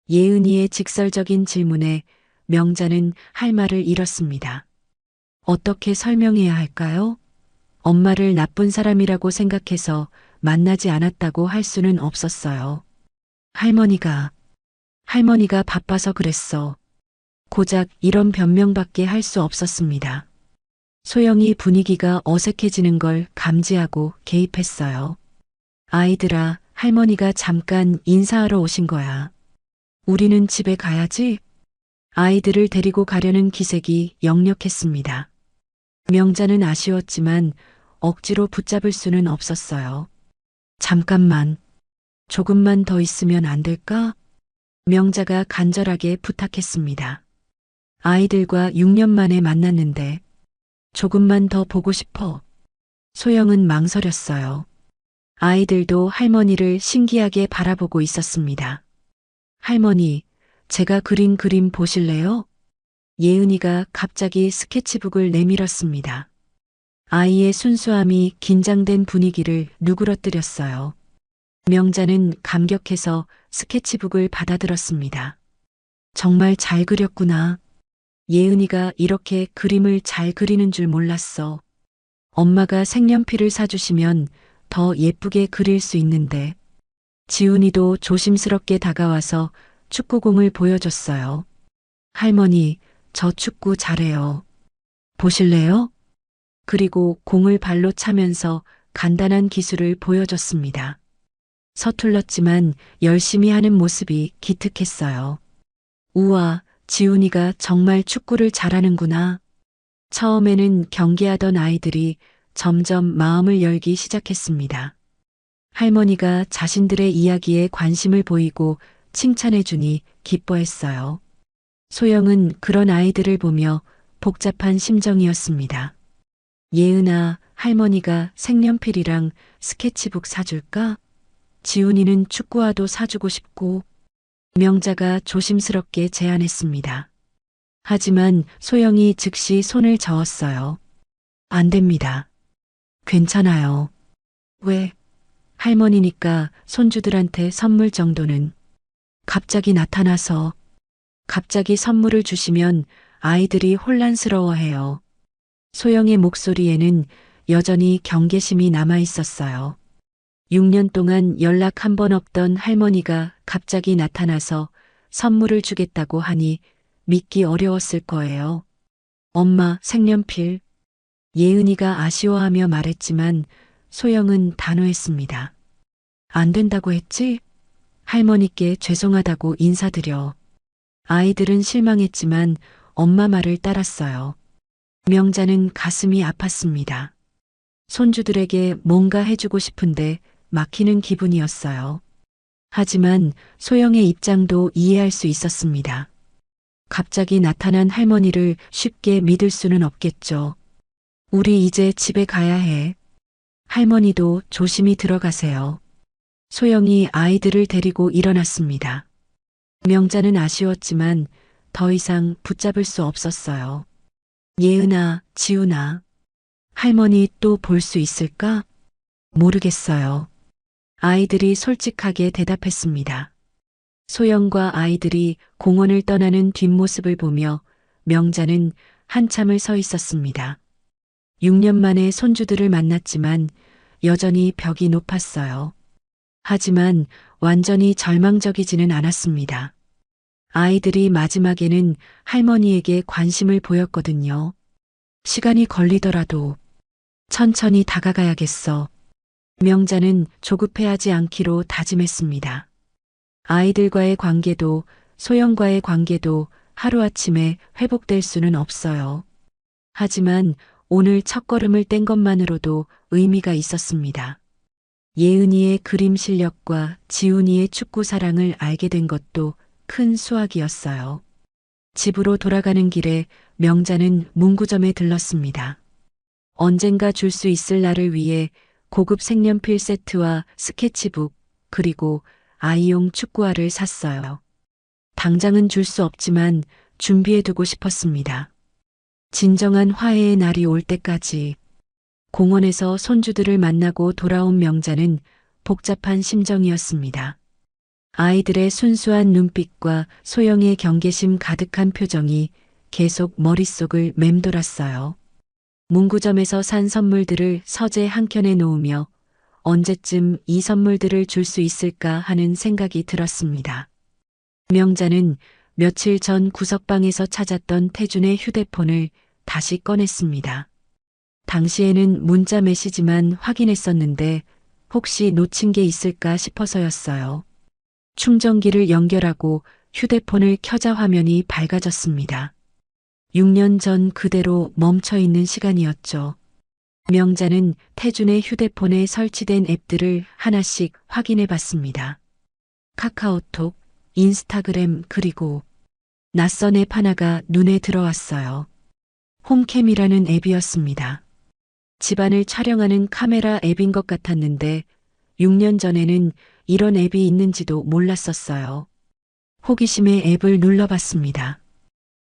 예은이의 직설적인 질문에 명자는 할 말을 잃었습니다. 어떻게 설명해야 할까요? 엄마를 나쁜 사람이라고 생각해서 만나지 않았다고 할 수는 없었어요. 할머니가 바빠서 그랬어. 고작 이런 변명밖에 할 수 없었습니다. 소영이 분위기가 어색해지는 걸 감지하고 개입했어요. 아이들아, 할머니가 잠깐 인사하러 오신 거야. 우리는 집에 가야지. 아이들을 데리고 가려는 기색이 역력했습니다. 명자는 아쉬웠지만 억지로 붙잡을 수는 없었어요. 잠깐만, 조금만 더 있으면 안 될까? 명자가 간절하게 부탁했습니다. 아이들과 6년 만에 만났는데 조금만 더 보고 싶어. 소영은 망설였어요. 아이들도 할머니를 신기하게 바라보고 있었습니다. 할머니, 제가 그린 그림 보실래요? 예은이가 갑자기 스케치북을 내밀었습니다. 아이의 순수함이 긴장된 분위기를 누그러뜨렸어요. 명자는 감격해서 스케치북을 받아들었습니다. 정말 잘 그렸구나. 예은이가 이렇게 그림을 잘 그리는 줄 몰랐어. 엄마가 색연필을 사주시면 더 예쁘게 그릴 수 있는데. 지훈이도 조심스럽게 다가와서 축구공을 보여줬어요. 할머니, 저 축구 잘해요. 보실래요? 그리고 공을 발로 차면서 간단한 기술을 보여줬습니다. 서툴렀지만 열심히 하는 모습이 기특했어요. 우와, 지훈이가 정말 축구를 잘하는구나. 처음에는 경계하던 아이들이 점점 마음을 열기 시작했습니다. 할머니가 자신들의 이야기에 관심을 보이고 칭찬해주니 기뻐했어요. 소영은 그런 아이들을 보며 복잡한 심정이었습니다. 예은아, 할머니가 색연필이랑 스케치북 사줄까? 지훈이는 축구화도 사주고 싶고. 명자가 조심스럽게 제안했습니다. 하지만 소영이 즉시 손을 저었어요. 안 됩니다. 괜찮아요. 왜? 할머니니까 손주들한테 선물 정도는. 갑자기 나타나서. 갑자기 선물을 주시면 아이들이 혼란스러워해요. 소영의 목소리에는 여전히 경계심이 남아 있었어요. 6년 동안 연락 한 번 없던 할머니가 갑자기 나타나서 선물을 주겠다고 하니 믿기 어려웠을 거예요. 엄마, 색연필. 예은이가 아쉬워하며 말했지만 소영은 단호했습니다. 안 된다고 했지? 할머니께 죄송하다고 인사드려. 아이들은 실망했지만 엄마 말을 따랐어요. 명자는 가슴이 아팠습니다. 손주들에게 뭔가 해주고 싶은데 막히는 기분이었어요. 하지만 소영의 입장도 이해할 수 있었습니다. 갑자기 나타난 할머니를 쉽게 믿을 수는 없겠죠. 우리 이제 집에 가야 해. 할머니도 조심히 들어가세요. 소영이 아이들을 데리고 일어났습니다. 명자는 아쉬웠지만 더 이상 붙잡을 수 없었어요. 예은아, 지훈아. 할머니 또 볼 수 있을까? 모르겠어요. 아이들이 솔직하게 대답했습니다. 소영과 아이들이 공원을 떠나는 뒷모습을 보며 명자는 한참을 서 있었습니다. 6년 만에 손주들을 만났지만 여전히 벽이 높았어요. 하지만 완전히 절망적이지는 않았습니다. 아이들이 마지막에는 할머니에게 관심을 보였거든요. 시간이 걸리더라도 천천히 다가가야겠어. 명자는 조급해하지 않기로 다짐했습니다. 아이들과의 관계도 소영과의 관계도 하루아침에 회복될 수는 없어요. 하지만 오늘 첫걸음을 뗀 것만으로도 의미가 있었습니다. 예은이의 그림 실력과 지훈이의 축구 사랑을 알게 된 것도 큰 수확이었어요. 집으로 돌아가는 길에 명자는 문구점에 들렀습니다. 언젠가 줄 수 있을 날을 위해 고급 색연필 세트와 스케치북 그리고 아이용 축구화를 샀어요. 당장은 줄 수 없지만 준비해두고 싶었습니다. 진정한 화해의 날이 올 때까지. 공원에서 손주들을 만나고 돌아온 명자는 복잡한 심정이었습니다. 아이들의 순수한 눈빛과 소영의 경계심 가득한 표정이 계속 머릿속을 맴돌았어요. 문구점에서 산 선물들을 서재 한켠에 놓으며 언제쯤 이 선물들을 줄 수 있을까 하는 생각이 들었습니다. 명자는 며칠 전 구석방에서 찾았던 태준의 휴대폰을 다시 꺼냈습니다. 당시에는 문자 메시지만 확인했었는데 혹시 놓친 게 있을까 싶어서였어요. 충전기를 연결하고 휴대폰을 켜자 화면이 밝아졌습니다. 6년 전 그대로 멈춰 있는 시간이었죠. 명자는 태준의 휴대폰에 설치된 앱들을 하나씩 확인해 봤습니다. 카카오톡, 인스타그램 그리고 낯선 앱 하나가 눈에 들어왔어요. 홈캠이라는 앱이었습니다. 집안을 촬영하는 카메라 앱인 것 같았는데 6년 전에는 이런 앱이 있는지도 몰랐었어요. 호기심에 앱을 눌러봤습니다.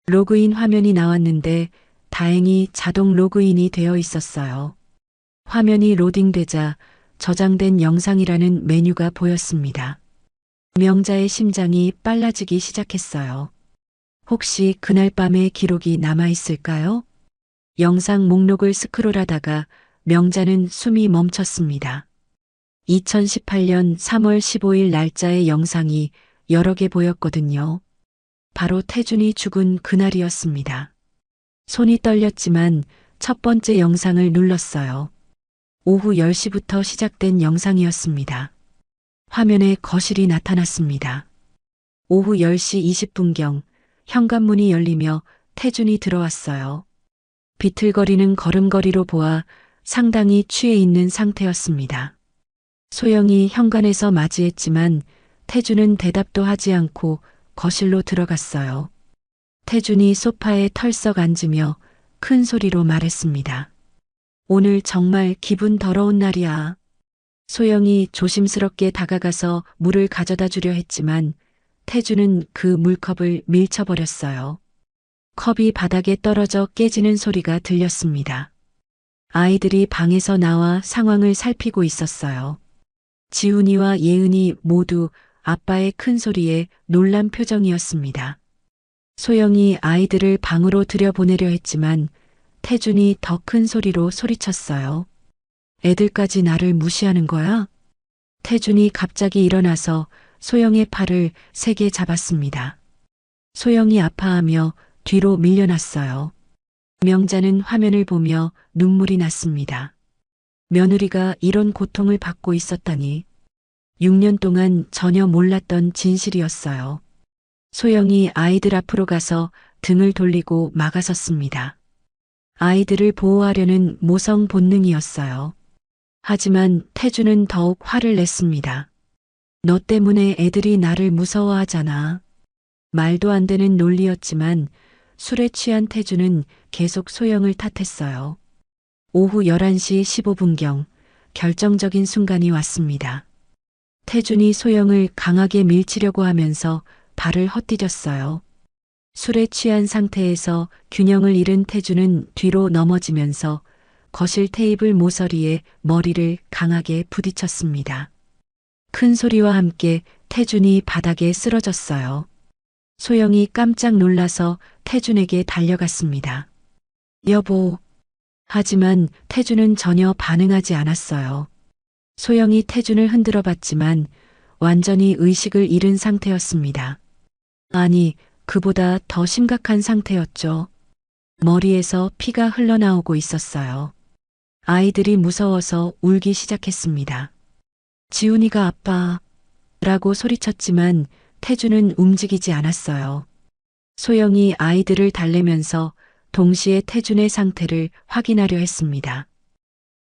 로그인 화면이 나왔는데 다행히 자동 로그인이 되어 있었어요. 화면이 로딩되자 저장된 영상이라는 메뉴가 보였습니다. 명자의 심장이 빨라지기 시작했어요. 혹시 그날 밤의 기록이 남아있을까요? 영상 목록을 스크롤하다가 명자는 숨이 멈췄습니다. 2018년 3월 15일 날짜의 영상이 여러 개 보였거든요. 바로 태준이 죽은 그날이었습니다. 손이 떨렸지만 첫 번째 영상을 눌렀어요. 오후 10시부터 시작된 영상이었습니다. 화면에 거실이 나타났습니다. 오후 10시 20분경 현관문이 열리며 태준이 들어왔어요. 비틀거리는 걸음걸이로 보아 상당히 취해 있는 상태였습니다. 소영이 현관에서 맞이했지만 태준은 대답도 하지 않고 거실로 들어갔어요. 태준이 소파에 털썩 앉으며 큰 소리로 말했습니다. 오늘 정말 기분 더러운 날이야. 소영이 조심스럽게 다가가서 물을 가져다 주려 했지만 태준은 그 물컵을 밀쳐버렸어요. 컵이 바닥에 떨어져 깨지는 소리가 들렸습니다. 아이들이 방에서 나와 상황을 살피고 있었어요. 지훈이와 예은이 모두 아빠의 큰 소리에 놀란 표정이었습니다. 소영이 아이들을 방으로 들여보내려 했지만 태준이 더 큰 소리로 소리쳤어요. 애들까지 나를 무시하는 거야? 태준이 갑자기 일어나서 소영의 팔을 세게 잡았습니다. 소영이 아파하며 뒤로 밀려났어요. 명자는 화면을 보며 눈물이 났습니다. 며느리가 이런 고통을 받고 있었다니. 6년 동안 전혀 몰랐던 진실이었어요. 소영이 아이들 앞으로 가서 등을 돌리고 막아섰습니다. 아이들을 보호하려는 모성 본능이었어요. 하지만 태준은 더욱 화를 냈습니다. 너 때문에 애들이 나를 무서워하잖아. 말도 안 되는 논리였지만 술에 취한 태준은 계속 소영을 탓했어요. 오후 11시 15분경 결정적인 순간이 왔습니다. 태준이 소영을 강하게 밀치려고 하면서 발을 헛디뎠어요. 술에 취한 상태에서 균형을 잃은 태준은 뒤로 넘어지면서 거실 테이블 모서리에 머리를 강하게 부딪혔습니다. 큰 소리와 함께 태준이 바닥에 쓰러졌어요. 소영이 깜짝 놀라서 태준에게 달려갔습니다. 여보. 하지만 태준은 전혀 반응하지 않았어요. 소영이 태준을 흔들어 봤지만 완전히 의식을 잃은 상태였습니다. 아니, 그보다 더 심각한 상태였죠. 머리에서 피가 흘러나오고 있었어요. 아이들이 무서워서 울기 시작했습니다. 지훈이가 아빠 라고 소리쳤지만 태준은 움직이지 않았어요. 소영이 아이들을 달래면서 동시에 태준의 상태를 확인하려 했습니다.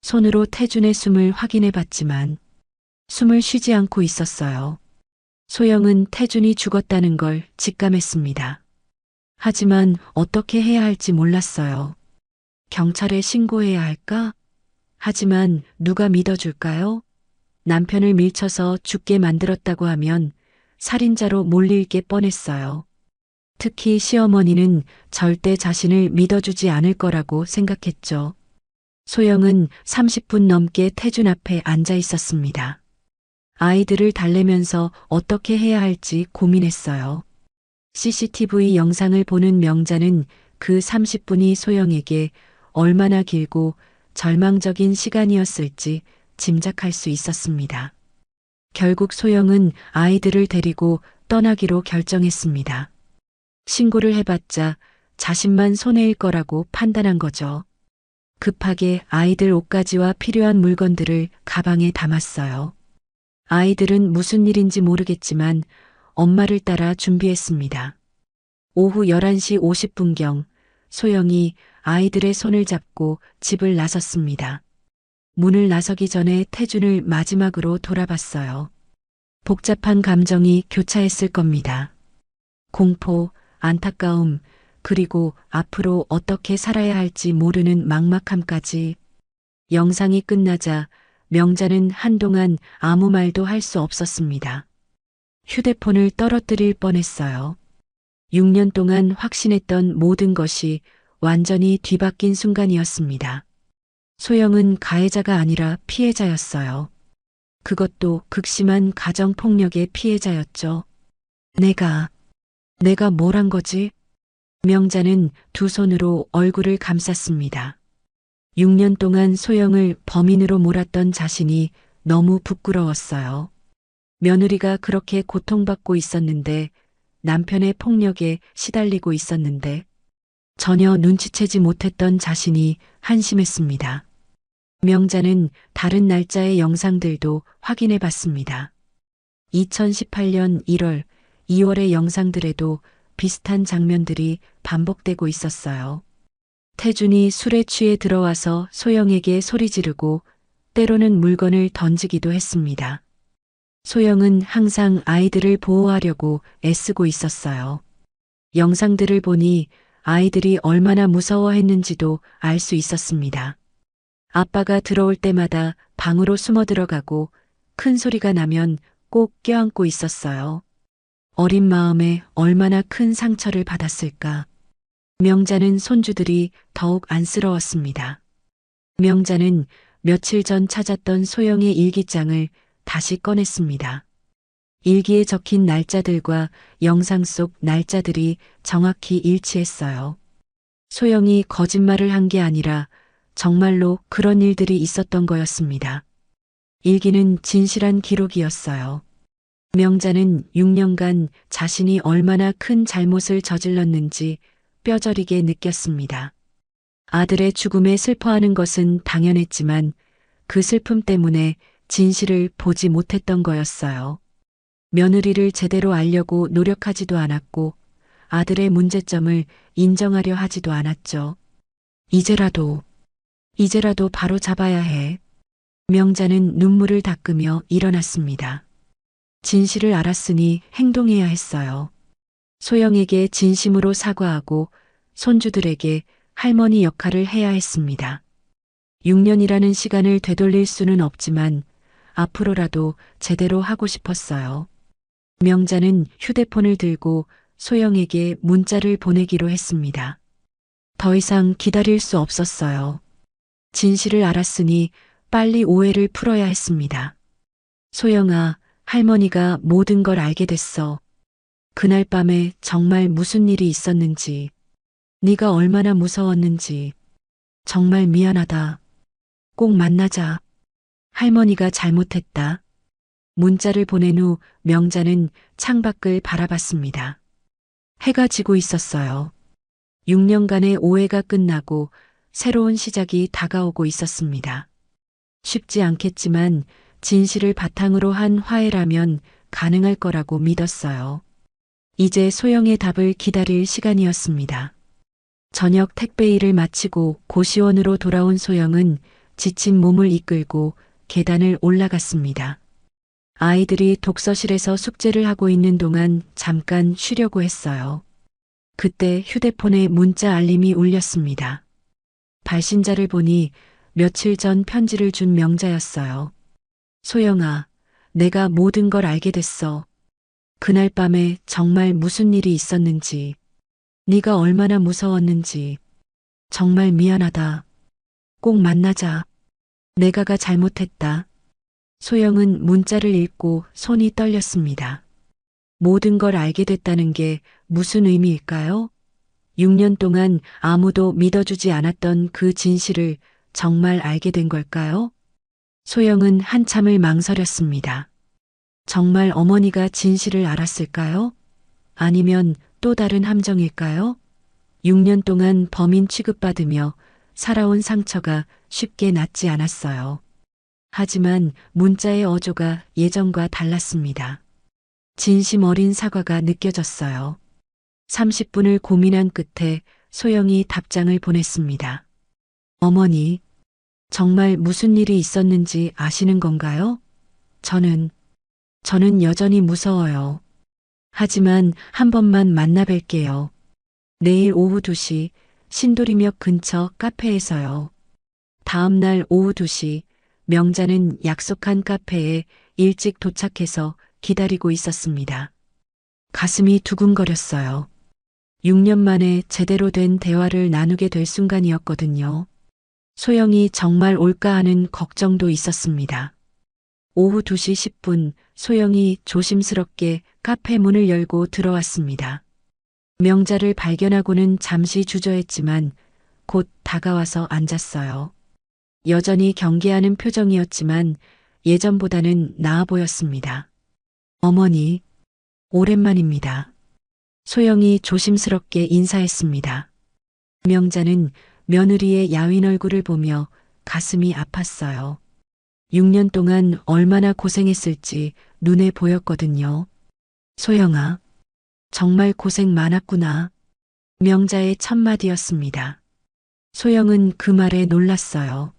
손으로 태준의 숨을 확인해 봤지만 숨을 쉬지 않고 있었어요. 소영은 태준이 죽었다는 걸 직감했습니다. 하지만 어떻게 해야 할지 몰랐어요. 경찰에 신고해야 할까? 하지만 누가 믿어줄까요? 남편을 밀쳐서 죽게 만들었다고 하면 살인자로 몰릴 게 뻔했어요. 특히 시어머니는 절대 자신을 믿어주지 않을 거라고 생각했죠. 소영은 30분 넘게 태준 앞에 앉아 있었습니다. 아이들을 달래면서 어떻게 해야 할지 고민했어요. CCTV 영상을 보는 명자는 그 30분이 소영에게 얼마나 길고 절망적인 시간이었을지 짐작할 수 있었습니다. 결국 소영은 아이들을 데리고 떠나기로 결정했습니다. 신고를 해봤자 자신만 손해일 거라고 판단한 거죠. 급하게 아이들 옷가지와 필요한 물건들을 가방에 담았어요. 아이들은 무슨 일인지 모르겠지만 엄마를 따라 준비했습니다. 오후 11시 50분경 소영이 아이들의 손을 잡고 집을 나섰습니다. 문을 나서기 전에 태준을 마지막으로 돌아봤어요. 복잡한 감정이 교차했을 겁니다. 공포, 안타까움, 그리고 앞으로 어떻게 살아야 할지 모르는 막막함까지. 영상이 끝나자 명자는 한동안 아무 말도 할 수 없었습니다. 휴대폰을 떨어뜨릴 뻔했어요. 6년 동안 확신했던 모든 것이 완전히 뒤바뀐 순간이었습니다. 소영은 가해자가 아니라 피해자였어요. 그것도 극심한 가정폭력의 피해자였죠. 내가 뭘 한 거지? 명자는 두 손으로 얼굴을 감쌌습니다. 6년 동안 소영을 범인으로 몰았던 자신이 너무 부끄러웠어요. 며느리가 그렇게 고통받고 있었는데, 남편의 폭력에 시달리고 있었는데, 전혀 눈치채지 못했던 자신이 한심했습니다. 명자는 다른 날짜의 영상들도 확인해 봤습니다. 2018년 1월, 2월의 영상들에도 비슷한 장면들이 반복되고 있었어요. 태준이 술에 취해 들어와서 소영에게 소리 지르고 때로는 물건을 던지기도 했습니다. 소영은 항상 아이들을 보호하려고 애쓰고 있었어요. 영상들을 보니 아이들이 얼마나 무서워했는지도 알 수 있었습니다. 아빠가 들어올 때마다 방으로 숨어 들어가고 큰 소리가 나면 꼭 껴안고 있었어요. 어린 마음에 얼마나 큰 상처를 받았을까. 명자는 손주들이 더욱 안쓰러웠습니다. 명자는 며칠 전 찾았던 소영의 일기장을 다시 꺼냈습니다. 일기에 적힌 날짜들과 영상 속 날짜들이 정확히 일치했어요. 소영이 거짓말을 한 게 아니라 정말로 그런 일들이 있었던 거였습니다. 일기는 진실한 기록이었어요. 명자는 6년간 자신이 얼마나 큰 잘못을 저질렀는지 뼈저리게 느꼈습니다. 아들의 죽음에 슬퍼하는 것은 당연했지만 그 슬픔 때문에 진실을 보지 못했던 거였어요. 며느리를 제대로 알려고 노력하지도 않았고 아들의 문제점을 인정하려 하지도 않았죠. 이제라도 바로 잡아야 해. 명자는 눈물을 닦으며 일어났습니다. 진실을 알았으니 행동해야 했어요. 소영에게 진심으로 사과하고 손주들에게 할머니 역할을 해야 했습니다. 6년이라는 시간을 되돌릴 수는 없지만 앞으로라도 제대로 하고 싶었어요. 명자는 휴대폰을 들고 소영에게 문자를 보내기로 했습니다. 더 이상 기다릴 수 없었어요. 진실을 알았으니 빨리 오해를 풀어야 했습니다. 소영아, 할머니가 모든 걸 알게 됐어. 그날 밤에 정말 무슨 일이 있었는지, 네가 얼마나 무서웠는지, 정말 미안하다. 꼭 만나자. 할머니가 잘못했다. 문자를 보낸 후 명자는 창밖을 바라봤습니다. 해가 지고 있었어요. 6년간의 오해가 끝나고 새로운 시작이 다가오고 있었습니다. 쉽지 않겠지만 진실을 바탕으로 한 화해라면 가능할 거라고 믿었어요. 이제 소영의 답을 기다릴 시간이었습니다. 저녁 택배 일을 마치고 고시원으로 돌아온 소영은 지친 몸을 이끌고 계단을 올라갔습니다. 아이들이 독서실에서 숙제를 하고 있는 동안 잠깐 쉬려고 했어요. 그때 휴대폰에 문자 알림이 울렸습니다. 발신자를 보니 며칠 전 편지를 준 명자였어요. 소영아, 내가 모든 걸 알게 됐어. 그날 밤에 정말 무슨 일이 있었는지, 네가 얼마나 무서웠는지. 정말 미안하다. 꼭 만나자. 내가가 잘못했다. 소영은 문자를 읽고 손이 떨렸습니다. 모든 걸 알게 됐다는 게 무슨 의미일까요? 6년 동안 아무도 믿어주지 않았던 그 진실을 정말 알게 된 걸까요? 소영은 한참을 망설였습니다. 정말 어머니가 진실을 알았을까요? 아니면 또 다른 함정일까요? 6년 동안 범인 취급받으며 살아온 상처가 쉽게 낫지 않았어요. 하지만 문자의 어조가 예전과 달랐습니다. 진심 어린 사과가 느껴졌어요. 30분을 고민한 끝에 소영이 답장을 보냈습니다. 어머니, 정말 무슨 일이 있었는지 아시는 건가요? 저는 여전히 무서워요. 하지만 한 번만 만나 뵐게요. 내일 오후 2시 신도림역 근처 카페에서요. 다음 날 오후 2시 명자는 약속한 카페에 일찍 도착해서 기다리고 있었습니다. 가슴이 두근거렸어요. 6년 만에 제대로 된 대화를 나누게 될 순간이었거든요. 소영이 정말 올까 하는 걱정도 있었습니다. 오후 2시 10분 소영이 조심스럽게 카페 문을 열고 들어왔습니다. 명자를 발견하고는 잠시 주저했지만 곧 다가와서 앉았어요. 여전히 경계하는 표정이었지만 예전보다는 나아 보였습니다. 어머니, 오랜만입니다. 소영이 조심스럽게 인사했습니다. 명자는 며느리의 야윈 얼굴을 보며 가슴이 아팠어요. 6년 동안 얼마나 고생했을지 눈에 보였거든요. 소영아, 정말 고생 많았구나. 명자의 첫마디였습니다. 소영은 그 말에 놀랐어요.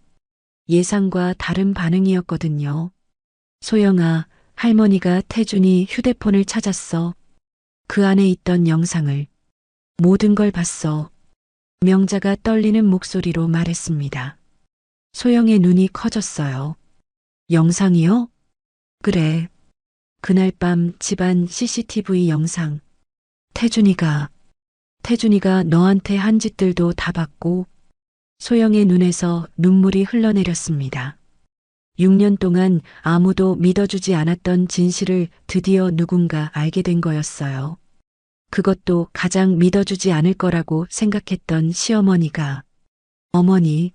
예상과 다른 반응이었거든요. 소영아, 할머니가 태준이 휴대폰을 찾았어. 그 안에 있던 영상을. 모든 걸 봤어. 명자가 떨리는 목소리로 말했습니다. 소영의 눈이 커졌어요. 영상이요? 그래. 그날 밤 집안 CCTV 영상. 태준이가 너한테 한 짓들도 다 봤고. 소영의 눈에서 눈물이 흘러내렸습니다. 6년 동안 아무도 믿어주지 않았던 진실을 드디어 누군가 알게 된 거였어요. 그것도 가장 믿어주지 않을 거라고 생각했던 시어머니가. 어머니,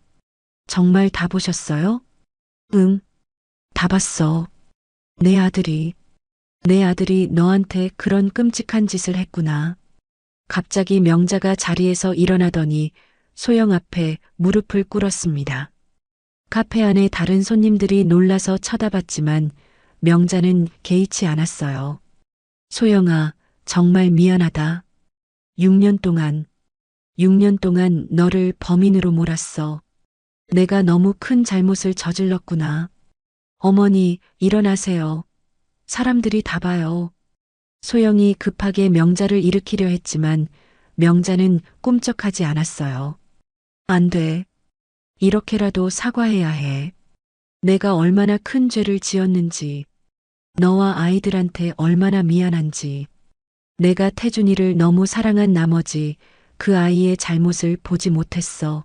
정말 다 보셨어요? 응, 다 봤어. 내 아들이 너한테 그런 끔찍한 짓을 했구나. 갑자기 명자가 자리에서 일어나더니 소영 앞에 무릎을 꿇었습니다. 카페 안에 다른 손님들이 놀라서 쳐다봤지만 명자는 개의치 않았어요. 소영아, 정말 미안하다. 6년 동안 너를 범인으로 몰았어. 내가 너무 큰 잘못을 저질렀구나. 어머니, 일어나세요. 사람들이 다 봐요. 소영이 급하게 명자를 일으키려 했지만 명자는 꿈쩍하지 않았어요. 안 돼. 이렇게라도 사과해야 해. 내가 얼마나 큰 죄를 지었는지, 너와 아이들한테 얼마나 미안한지, 내가 태준이를 너무 사랑한 나머지 그 아이의 잘못을 보지 못했어.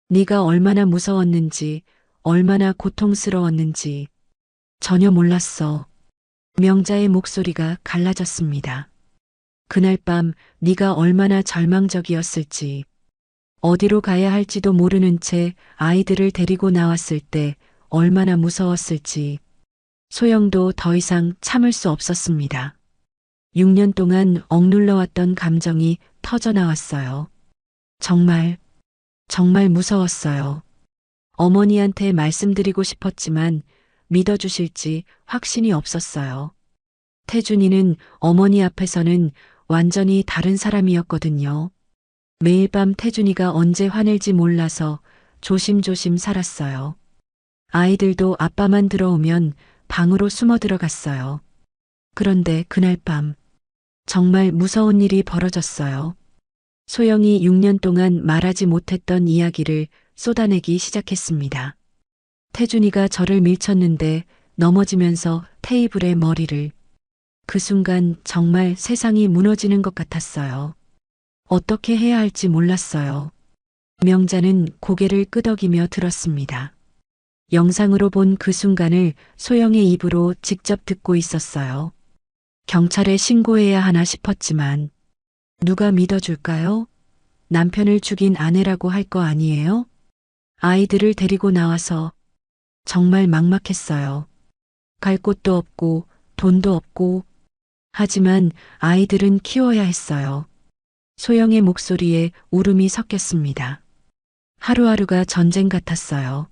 네가 얼마나 무서웠는지, 얼마나 고통스러웠는지 전혀 몰랐어. 명자의 목소리가 갈라졌습니다. 그날 밤 네가 얼마나 절망적이었을지, 어디로 가야 할지도 모르는 채 아이들을 데리고 나왔을 때 얼마나 무서웠을지. 소영도 더 이상 참을 수 없었습니다. 6년 동안 억눌러왔던 감정이 터져나왔어요. 정말 무서웠어요. 어머니한테 말씀드리고 싶었지만 믿어주실지 확신이 없었어요. 태준이는 어머니 앞에서는 완전히 다른 사람이었거든요. 매일 밤 태준이가 언제 화낼지 몰라서 조심조심 살았어요. 아이들도 아빠만 들어오면 방으로 숨어 들어갔어요. 그런데 그날 밤 정말 무서운 일이 벌어졌어요. 소영이 6년 동안 말하지 못했던 이야기를 쏟아내기 시작했습니다. 태준이가 저를 밀쳤는데 넘어지면서 테이블에 머리를. 그 순간 정말 세상이 무너지는 것 같았어요. 어떻게 해야 할지 몰랐어요. 명자는 고개를 끄덕이며 들었습니다. 영상으로 본 그 순간을 소영의 입으로 직접 듣고 있었어요. 경찰에 신고해야 하나 싶었지만 누가 믿어줄까요? 남편을 죽인 아내라고 할 거 아니에요? 아이들을 데리고 나와서 정말 막막했어요. 갈 곳도 없고 돈도 없고 하지만 아이들은 키워야 했어요. 소영의 목소리에 울음이 섞였습니다. 하루하루가 전쟁 같았어요.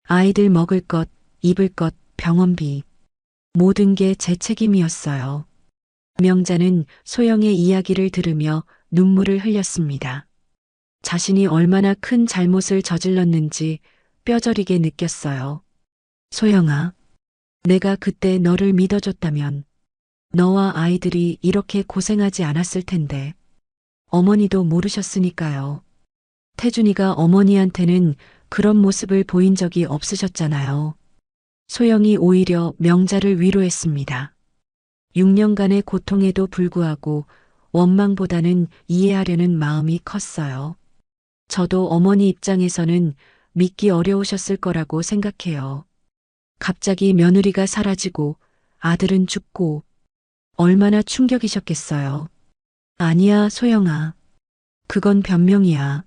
아이들 먹을 것, 입을 것, 병원비. 모든 게 제 책임이었어요. 명자는 소영의 이야기를 들으며 눈물을 흘렸습니다. 자신이 얼마나 큰 잘못을 저질렀는지 뼈저리게 느꼈어요. 소영아, 내가 그때 너를 믿어줬다면 너와 아이들이 이렇게 고생하지 않았을 텐데. 어머니도 모르셨으니까요. 태준이가 어머니한테는 그런 모습을 보인 적이 없으셨잖아요. 소영이 오히려 명자를 위로했습니다. 6년간의 고통에도 불구하고 원망보다는 이해하려는 마음이 컸어요. 저도 어머니 입장에서는 믿기 어려우셨을 거라고 생각해요. 갑자기 며느리가 사라지고 아들은 죽고 얼마나 충격이셨겠어요. 아니야, 소영아. 그건 변명이야.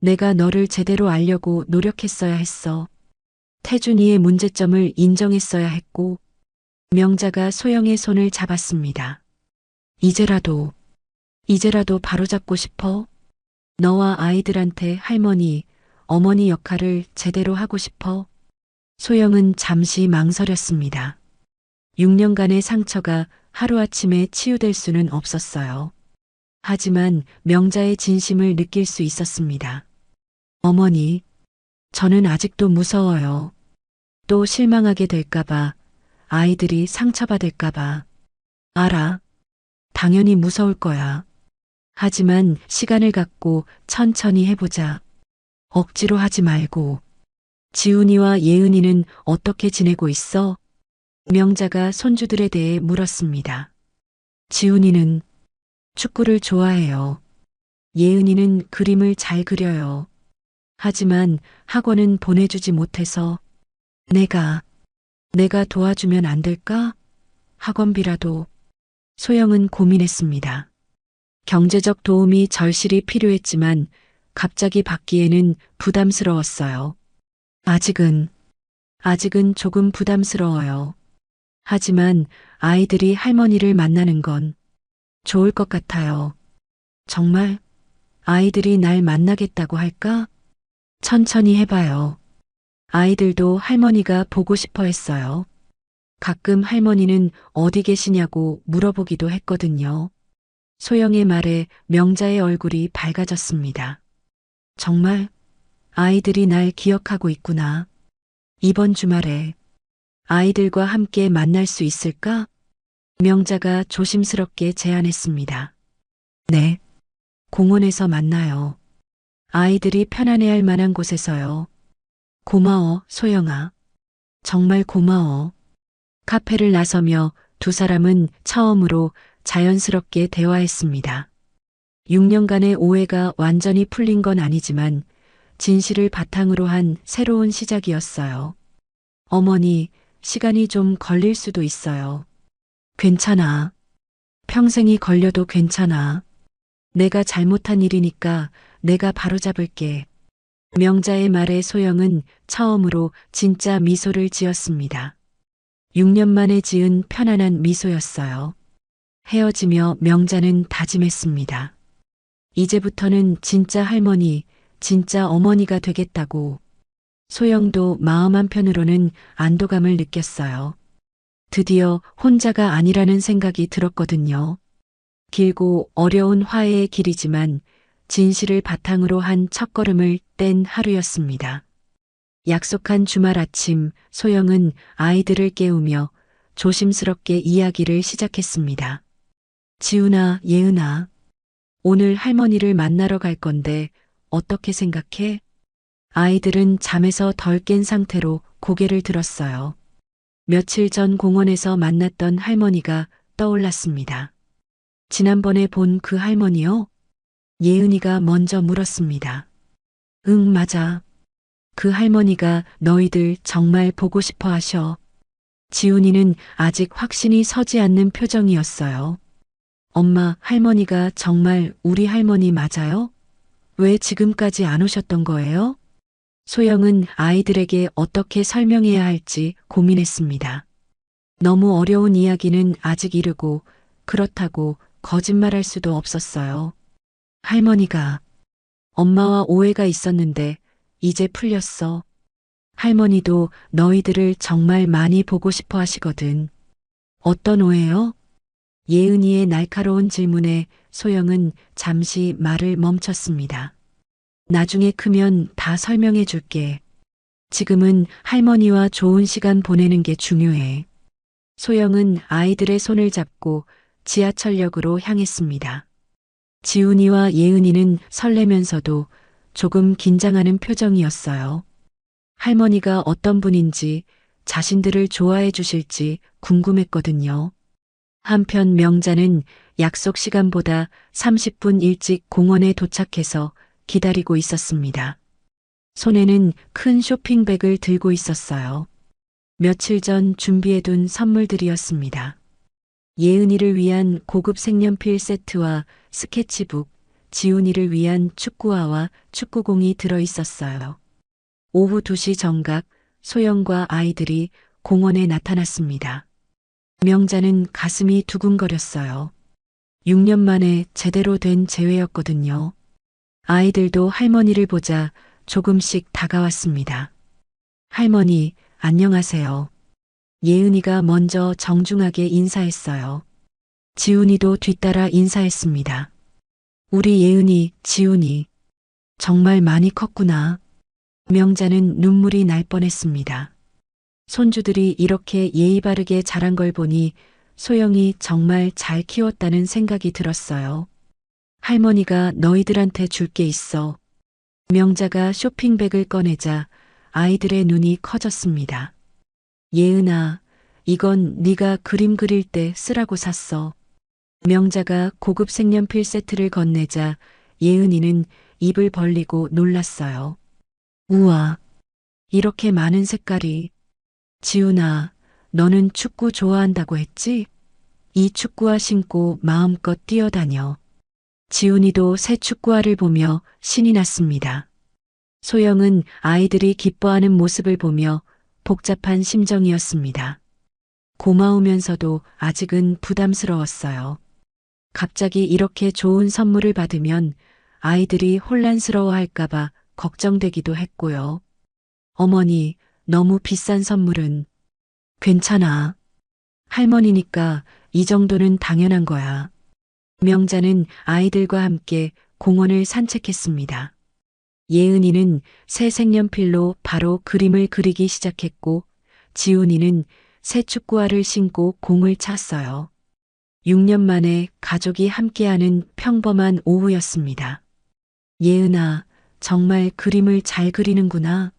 내가 너를 제대로 알려고 노력했어야 했어. 태준이의 문제점을 인정했어야 했고, 명자가 소영의 손을 잡았습니다. 이제라도 바로잡고 싶어? 너와 아이들한테 할머니, 어머니 역할을 제대로 하고 싶어? 소영은 잠시 망설였습니다. 6년간의 상처가 하루아침에 치유될 수는 없었어요. 하지만 명자의 진심을 느낄 수 있었습니다. 어머니, 저는 아직도 무서워요. 또 실망하게 될까봐, 아이들이 상처받을까봐. 알아. 당연히 무서울 거야. 하지만 시간을 갖고 천천히 해보자. 억지로 하지 말고. 지훈이와 예은이는 어떻게 지내고 있어? 명자가 손주들에 대해 물었습니다. 지훈이는 축구를 좋아해요. 예은이는 그림을 잘 그려요. 하지만 학원은 보내주지 못해서 내가 도와주면 안 될까? 학원비라도. 소영은 고민했습니다. 경제적 도움이 절실히 필요했지만 갑자기 받기에는 부담스러웠어요. 아직은 조금 부담스러워요. 하지만 아이들이 할머니를 만나는 건 좋을 것 같아요. 정말 아이들이 날 만나겠다고 할까? 천천히 해봐요. 아이들도 할머니가 보고 싶어 했어요. 가끔 할머니는 어디 계시냐고 물어보기도 했거든요. 소영의 말에 명자의 얼굴이 밝아졌습니다. 정말 아이들이 날 기억하고 있구나. 이번 주말에 아이들과 함께 만날 수 있을까? 명자가 조심스럽게 제안했습니다. 네. 공원에서 만나요. 아이들이 편안해할 만한 곳에서요. 고마워, 소영아. 정말 고마워. 카페를 나서며 두 사람은 처음으로 자연스럽게 대화했습니다. 6년간의 오해가 완전히 풀린 건 아니지만 진실을 바탕으로 한 새로운 시작이었어요. 어머니, 시간이 좀 걸릴 수도 있어요. 괜찮아. 평생이 걸려도 괜찮아. 내가 잘못한 일이니까 내가 바로잡을게. 명자의 말에 소영은 처음으로 진짜 미소를 지었습니다. 6년 만에 지은 편안한 미소였어요. 헤어지며 명자는 다짐했습니다. 이제부터는 진짜 할머니, 진짜 어머니가 되겠다고. 소영도 마음 한편으로는 안도감을 느꼈어요. 드디어 혼자가 아니라는 생각이 들었거든요. 길고 어려운 화해의 길이지만 진실을 바탕으로 한 첫걸음을 뗀 하루였습니다. 약속한 주말 아침, 소영은 아이들을 깨우며 조심스럽게 이야기를 시작했습니다. 지훈아, 예은아, 오늘 할머니를 만나러 갈 건데 어떻게 생각해? 아이들은 잠에서 덜 깬 상태로 고개를 들었어요. 며칠 전 공원에서 만났던 할머니가 떠올랐습니다. 지난번에 본 그 할머니요? 예은이가 먼저 물었습니다. 응, 맞아. 그 할머니가 너희들 정말 보고 싶어 하셔. 지훈이는 아직 확신이 서지 않는 표정이었어요. 엄마, 할머니가 정말 우리 할머니 맞아요? 왜 지금까지 안 오셨던 거예요? 소영은 아이들에게 어떻게 설명해야 할지 고민했습니다. 너무 어려운 이야기는 아직 이르고 그렇다고 거짓말할 수도 없었어요. 할머니가 엄마와 오해가 있었는데 이제 풀렸어. 할머니도 너희들을 정말 많이 보고 싶어 하시거든. 어떤 오해요? 예은이의 날카로운 질문에 소영은 잠시 말을 멈췄습니다. 나중에 크면 다 설명해 줄게. 지금은 할머니와 좋은 시간 보내는 게 중요해. 소영은 아이들의 손을 잡고 지하철역으로 향했습니다. 지훈이와 예은이는 설레면서도 조금 긴장하는 표정이었어요. 할머니가 어떤 분인지 자신들을 좋아해 주실지 궁금했거든요. 한편 명자는 약속 시간보다 30분 일찍 공원에 도착해서 기다리고 있었습니다. 손에는 큰 쇼핑백을 들고 있었어요. 며칠 전 준비해둔 선물들이었습니다. 예은이를 위한 고급 색연필 세트와 스케치북, 지훈이를 위한 축구화와 축구공이 들어 있었어요. 오후 2시 정각 소영과 아이들이 공원에 나타났습니다. 명자는 가슴이 두근거렸어요. 6년 만에 제대로 된 재회였거든요. 아이들도 할머니를 보자 조금씩 다가왔습니다. 할머니, 안녕하세요. 예은이가 먼저 정중하게 인사했어요. 지훈이도 뒤따라 인사했습니다. 우리 예은이, 지훈이. 정말 많이 컸구나. 명자는 눈물이 날 뻔했습니다. 손주들이 이렇게 예의 바르게 자란 걸 보니 소영이 정말 잘 키웠다는 생각이 들었어요. 할머니가 너희들한테 줄 게 있어. 명자가 쇼핑백을 꺼내자 아이들의 눈이 커졌습니다. 예은아, 이건 네가 그림 그릴 때 쓰라고 샀어. 명자가 고급 색연필 세트를 건네자 예은이는 입을 벌리고 놀랐어요. 우와, 이렇게 많은 색깔이. 지훈아, 너는 축구 좋아한다고 했지? 이 축구화 신고 마음껏 뛰어다녀. 지훈이도 새 축구화를 보며 신이 났습니다. 소영은 아이들이 기뻐하는 모습을 보며 복잡한 심정이었습니다. 고마우면서도 아직은 부담스러웠어요. 갑자기 이렇게 좋은 선물을 받으면 아이들이 혼란스러워할까봐 걱정되기도 했고요. 어머니, 너무 비싼 선물은. 괜찮아. 할머니니까 이 정도는 당연한 거야. 명자는 아이들과 함께 공원을 산책했습니다. 예은이는 새 색연필로 바로 그림을 그리기 시작했고 지훈이는 새 축구화를 신고 공을 찼어요. 6년 만에 가족이 함께하는 평범한 오후였습니다. 예은아, 정말 그림을 잘 그리는구나.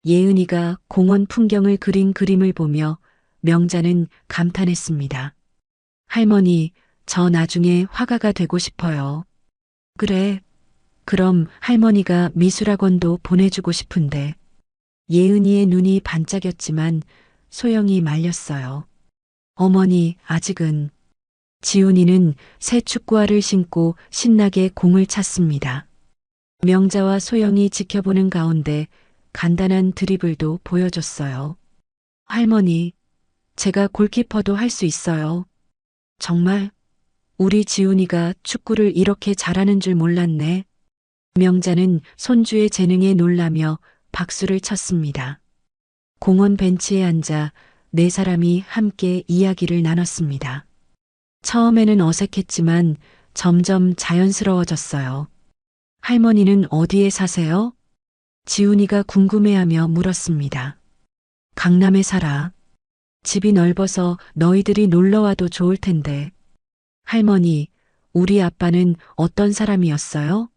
예은이가 공원 풍경을 그린 그림을 보며 명자는 감탄했습니다. 할머니, 저 나중에 화가가 되고 싶어요. 그래. 그럼 할머니가 미술학원도 보내주고 싶은데. 예은이의 눈이 반짝였지만 소영이 말렸어요. 어머니, 아직은. 지훈이는 새 축구화를 신고 신나게 공을 찼습니다. 명자와 소영이 지켜보는 가운데 간단한 드리블도 보여줬어요. 할머니, 제가 골키퍼도 할 수 있어요. 정말? 우리 지훈이가 축구를 이렇게 잘하는 줄 몰랐네. 명자는 손주의 재능에 놀라며 박수를 쳤습니다. 공원 벤치에 앉아 네 사람이 함께 이야기를 나눴습니다. 처음에는 어색했지만 점점 자연스러워졌어요. 할머니는 어디에 사세요? 지훈이가 궁금해하며 물었습니다. 강남에 살아. 집이 넓어서 너희들이 놀러와도 좋을 텐데. 할머니, 우리 아빠는 어떤 사람이었어요?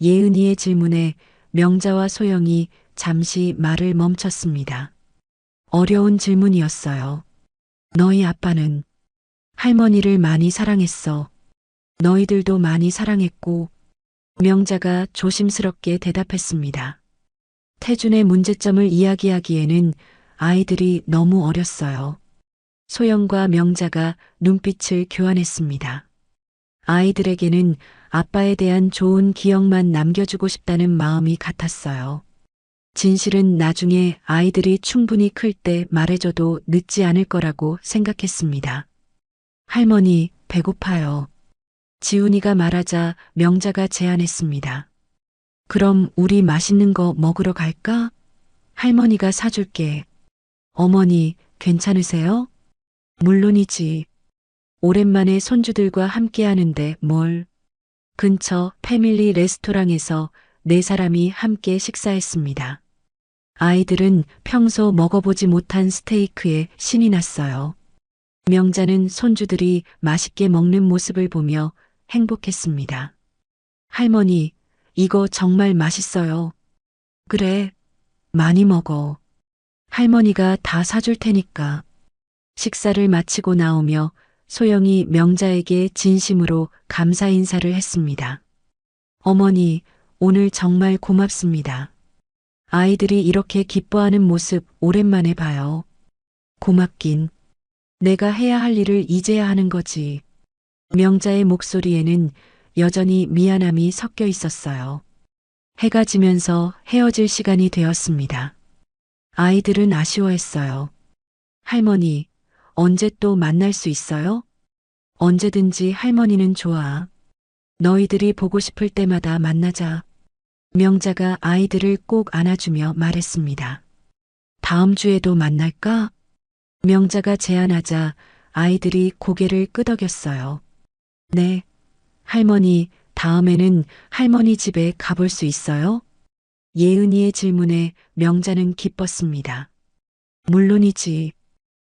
예은이의 질문에 명자와 소영이 잠시 말을 멈췄습니다. 어려운 질문이었어요. 너희 아빠는 할머니를 많이 사랑했어. 너희들도 많이 사랑했고, 명자가 조심스럽게 대답했습니다. 태준의 문제점을 이야기하기에는 아이들이 너무 어렸어요. 소영과 명자가 눈빛을 교환했습니다. 아이들에게는 아빠에 대한 좋은 기억만 남겨주고 싶다는 마음이 같았어요. 진실은 나중에 아이들이 충분히 클 때 말해줘도 늦지 않을 거라고 생각했습니다. 할머니, 배고파요. 지훈이가 말하자 명자가 제안했습니다. 그럼 우리 맛있는 거 먹으러 갈까? 할머니가 사줄게. 어머니, 괜찮으세요? 물론이지. 오랜만에 손주들과 함께 하는데 뭘. 근처 패밀리 레스토랑에서 네 사람이 함께 식사했습니다. 아이들은 평소 먹어보지 못한 스테이크에 신이 났어요. 명자는 손주들이 맛있게 먹는 모습을 보며 행복했습니다. 할머니, 이거 정말 맛있어요. 그래, 많이 먹어. 할머니가 다 사줄 테니까. 식사를 마치고 나오며 소영이 명자에게 진심으로 감사 인사를 했습니다. 어머니, 오늘 정말 고맙습니다. 아이들이 이렇게 기뻐하는 모습 오랜만에 봐요. 고맙긴. 내가 해야 할 일을 이제야 하는 거지. 명자의 목소리에는 여전히 미안함이 섞여 있었어요. 해가 지면서 헤어질 시간이 되었습니다. 아이들은 아쉬워했어요. 할머니, 언제 또 만날 수 있어요? 언제든지 할머니는 좋아. 너희들이 보고 싶을 때마다 만나자. 명자가 아이들을 꼭 안아주며 말했습니다. 다음 주에도 만날까? 명자가 제안하자 아이들이 고개를 끄덕였어요. 네. 할머니, 다음에는 할머니 집에 가볼 수 있어요? 예은이의 질문에 명자는 기뻤습니다. 물론이지.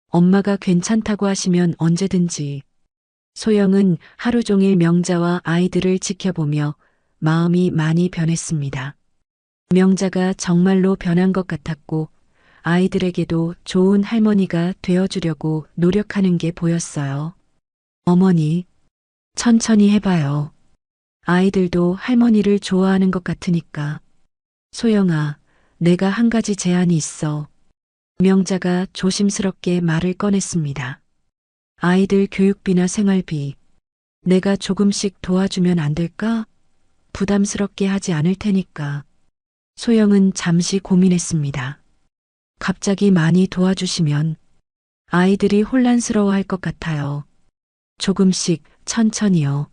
엄마가 괜찮다고 하시면 언제든지. 소영은 하루 종일 명자와 아이들을 지켜보며 마음이 많이 변했습니다. 명자가 정말로 변한 것 같았고 아이들에게도 좋은 할머니가 되어주려고 노력하는 게 보였어요. 어머니, 천천히 해봐요. 아이들도 할머니를 좋아하는 것 같으니까. 소영아, 내가 한 가지 제안이 있어. 명자가 조심스럽게 말을 꺼냈습니다. 아이들 교육비나 생활비, 내가 조금씩 도와주면 안 될까? 부담스럽게 하지 않을 테니까. 소영은 잠시 고민했습니다. 갑자기 많이 도와주시면 아이들이 혼란스러워할 것 같아요. 조금씩 천천히요.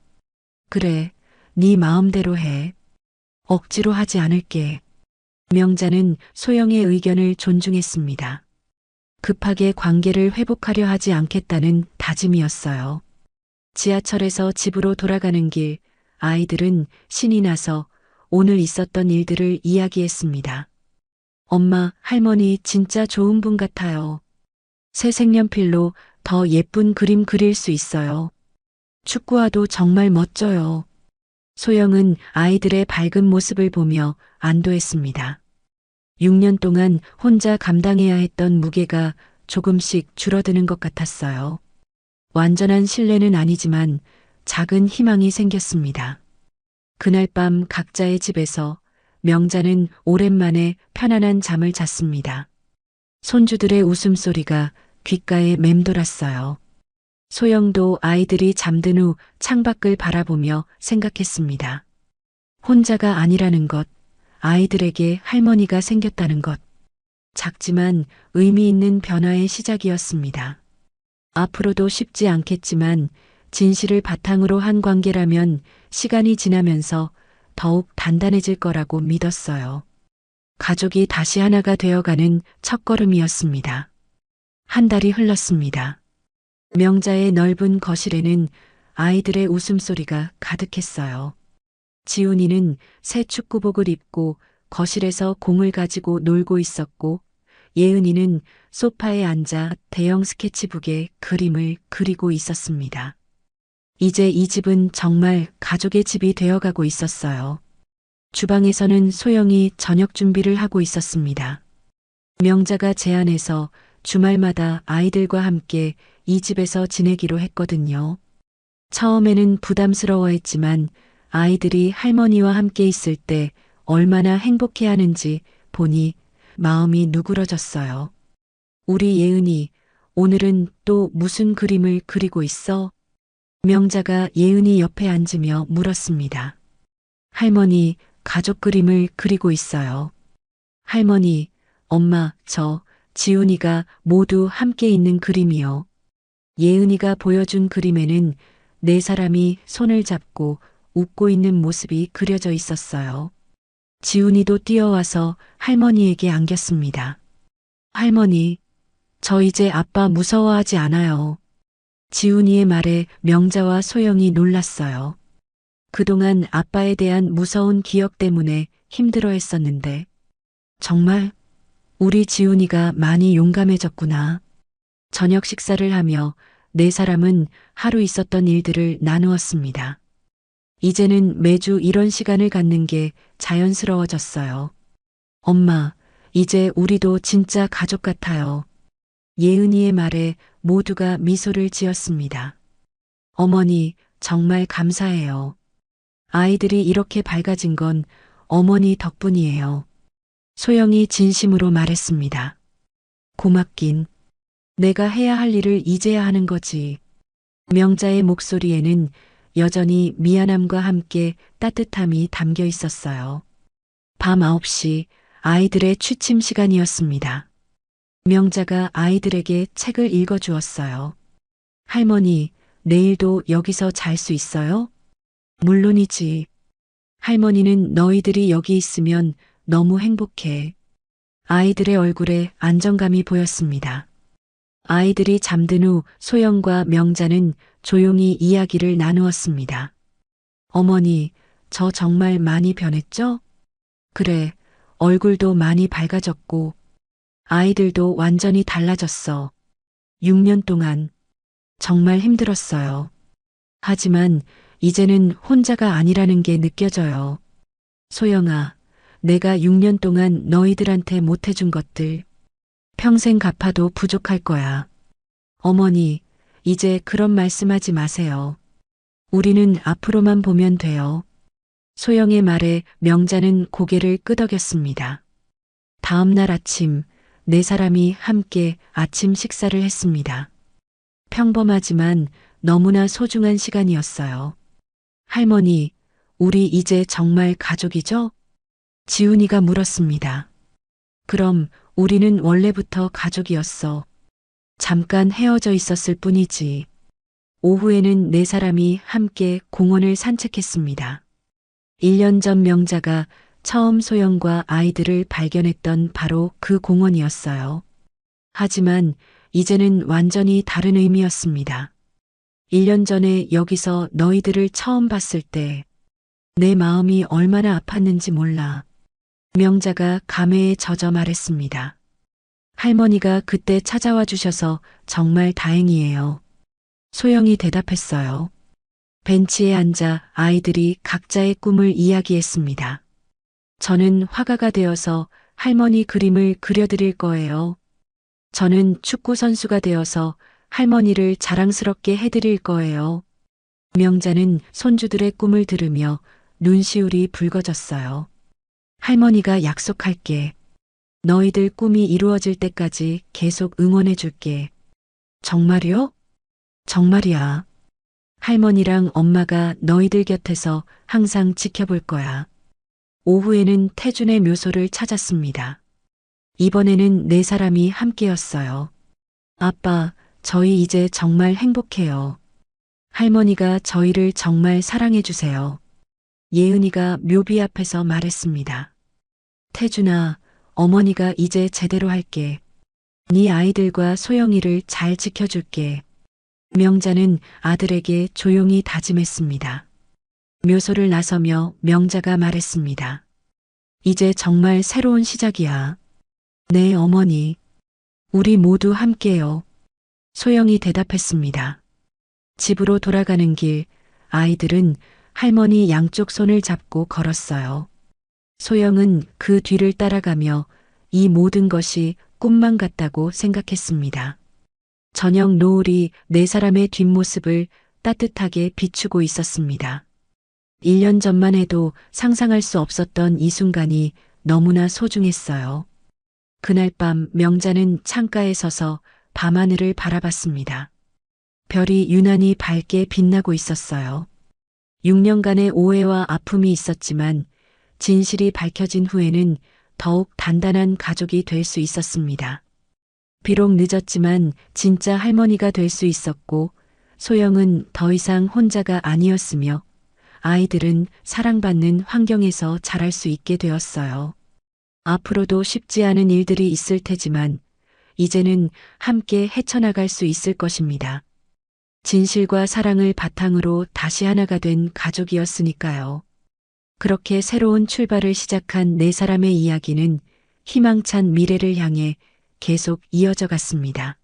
그래, 네 마음대로 해. 억지로 하지 않을게. 명자는 소영의 의견을 존중했습니다. 급하게 관계를 회복하려 하지 않겠다는 다짐이었어요. 지하철에서 집으로 돌아가는 길, 아이들은 신이 나서 오늘 있었던 일들을 이야기했습니다. 엄마, 할머니 진짜 좋은 분 같아요. 새 색연필로 더 예쁜 그림 그릴 수 있어요. 축구화도 정말 멋져요. 소영은 아이들의 밝은 모습을 보며 안도했습니다. 6년 동안 혼자 감당해야 했던 무게가 조금씩 줄어드는 것 같았어요. 완전한 신뢰는 아니지만 작은 희망이 생겼습니다. 그날 밤 각자의 집에서 명자는 오랜만에 편안한 잠을 잤습니다. 손주들의 웃음소리가 귓가에 맴돌았어요. 소영도 아이들이 잠든 후 창밖을 바라보며 생각했습니다. 혼자가 아니라는 것, 아이들에게 할머니가 생겼다는 것. 작지만 의미 있는 변화의 시작이었습니다. 앞으로도 쉽지 않겠지만 진실을 바탕으로 한 관계라면 시간이 지나면서 더욱 단단해질 거라고 믿었어요. 가족이 다시 하나가 되어가는 첫걸음이었습니다. 한 달이 흘렀습니다. 명자의 넓은 거실에는 아이들의 웃음소리가 가득했어요. 지훈이는 새 축구복을 입고 거실에서 공을 가지고 놀고 있었고, 예은이는 소파에 앉아 대형 스케치북에 그림을 그리고 있었습니다. 이제 이 집은 정말 가족의 집이 되어가고 있었어요. 주방에서는 소영이 저녁 준비를 하고 있었습니다. 명자가 제안해서 주말마다 아이들과 함께 이 집에서 지내기로 했거든요. 처음에는 부담스러워했지만 아이들이 할머니와 함께 있을 때 얼마나 행복해하는지 보니 마음이 누그러졌어요. 우리 예은이, 오늘은 또 무슨 그림을 그리고 있어? 명자가 예은이 옆에 앉으며 물었습니다. 할머니, 가족 그림을 그리고 있어요. 할머니, 엄마, 저, 지훈이가 모두 함께 있는 그림이요. 예은이가 보여준 그림에는 네 사람이 손을 잡고 웃고 있는 모습이 그려져 있었어요. 지훈이도 뛰어와서 할머니에게 안겼습니다. 할머니, 저 이제 아빠 무서워하지 않아요. 지훈이의 말에 명자와 소영이 놀랐어요. 그동안 아빠에 대한 무서운 기억 때문에 힘들어 했었는데, 정말 우리 지훈이가 많이 용감해졌구나. 저녁 식사를 하며 네 사람은 하루 있었던 일들을 나누었습니다. 이제는 매주 이런 시간을 갖는 게 자연스러워졌어요. 엄마, 이제 우리도 진짜 가족 같아요. 예은이의 말에 모두가 미소를 지었습니다. 어머니, 정말 감사해요. 아이들이 이렇게 밝아진 건 어머니 덕분이에요. 소영이 진심으로 말했습니다. 고맙긴. 내가 해야 할 일을 이제야 하는 거지. 명자의 목소리에는 여전히 미안함과 함께 따뜻함이 담겨 있었어요. 밤 9시 아이들의 취침 시간이었습니다. 명자가 아이들에게 책을 읽어주었어요. 할머니, 내일도 여기서 잘 수 있어요? 물론이지. 할머니는 너희들이 여기 있으면 너무 행복해. 아이들의 얼굴에 안정감이 보였습니다. 아이들이 잠든 후 소영과 명자는 조용히 이야기를 나누었습니다. 어머니, 저 정말 많이 변했죠? 그래, 얼굴도 많이 밝아졌고, 아이들도 완전히 달라졌어. 6년 동안 정말 힘들었어요. 하지만 이제는 혼자가 아니라는 게 느껴져요. 소영아, 내가 6년 동안 너희들한테 못해준 것들 평생 갚아도 부족할 거야. 어머니, 이제 그런 말씀하지 마세요. 우리는 앞으로만 보면 돼요. 소영의 말에 명자는 고개를 끄덕였습니다. 다음 날 아침, 네 사람이 함께 아침 식사를 했습니다. 평범하지만 너무나 소중한 시간이었어요. 할머니, 우리 이제 정말 가족이죠? 지훈이가 물었습니다. 그럼 우리는 원래부터 가족이었어. 잠깐 헤어져 있었을 뿐이지. 오후에는 네 사람이 함께 공원을 산책했습니다. 1년 전 명자가 처음 소영과 아이들을 발견했던 바로 그 공원이었어요. 하지만 이제는 완전히 다른 의미였습니다. 1년 전에 여기서 너희들을 처음 봤을 때 내 마음이 얼마나 아팠는지 몰라. 명자가 감회에 젖어 말했습니다. 할머니가 그때 찾아와 주셔서 정말 다행이에요. 소영이 대답했어요. 벤치에 앉아 아이들이 각자의 꿈을 이야기했습니다. 저는 화가가 되어서 할머니 그림을 그려드릴 거예요. 저는 축구 선수가 되어서 할머니를 자랑스럽게 해드릴 거예요. 명자는 손주들의 꿈을 들으며 눈시울이 붉어졌어요. 할머니가 약속할게. 너희들 꿈이 이루어질 때까지 계속 응원해줄게. 정말이요? 정말이야. 할머니랑 엄마가 너희들 곁에서 항상 지켜볼 거야. 오후에는 태준의 묘소를 찾았습니다. 이번에는 네 사람이 함께였어요. 아빠, 저희 이제 정말 행복해요. 할머니가 저희를 정말 사랑해주세요. 예은이가 묘비 앞에서 말했습니다. 태준아, 어머니가 이제 제대로 할게. 네 아이들과 소영이를 잘 지켜줄게. 명자는 아들에게 조용히 다짐했습니다. 묘소를 나서며 명자가 말했습니다. 이제 정말 새로운 시작이야. 네, 어머니. 우리 모두 함께요. 소영이 대답했습니다. 집으로 돌아가는 길, 아이들은 할머니 양쪽 손을 잡고 걸었어요. 소영은 그 뒤를 따라가며 이 모든 것이 꿈만 같다고 생각했습니다. 저녁 노을이 네 사람의 뒷모습을 따뜻하게 비추고 있었습니다. 1년 전만 해도 상상할 수 없었던 이 순간이 너무나 소중했어요. 그날 밤 명자는 창가에 서서 밤하늘을 바라봤습니다. 별이 유난히 밝게 빛나고 있었어요. 6년간의 오해와 아픔이 있었지만 진실이 밝혀진 후에는 더욱 단단한 가족이 될 수 있었습니다. 비록 늦었지만 진짜 할머니가 될 수 있었고 소영은 더 이상 혼자가 아니었으며 아이들은 사랑받는 환경에서 자랄 수 있게 되었어요. 앞으로도 쉽지 않은 일들이 있을 테지만 이제는 함께 헤쳐나갈 수 있을 것입니다. 진실과 사랑을 바탕으로 다시 하나가 된 가족이었으니까요. 그렇게 새로운 출발을 시작한 네 사람의 이야기는 희망찬 미래를 향해 계속 이어져 갔습니다.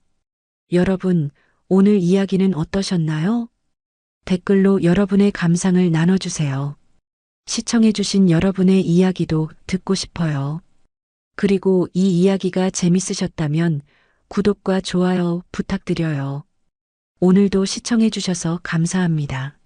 여러분, 오늘 이야기는 어떠셨나요? 댓글로 여러분의 감상을 나눠주세요. 시청해주신 여러분의 이야기도 듣고 싶어요. 그리고 이 이야기가 재밌으셨다면 구독과 좋아요 부탁드려요. 오늘도 시청해주셔서 감사합니다.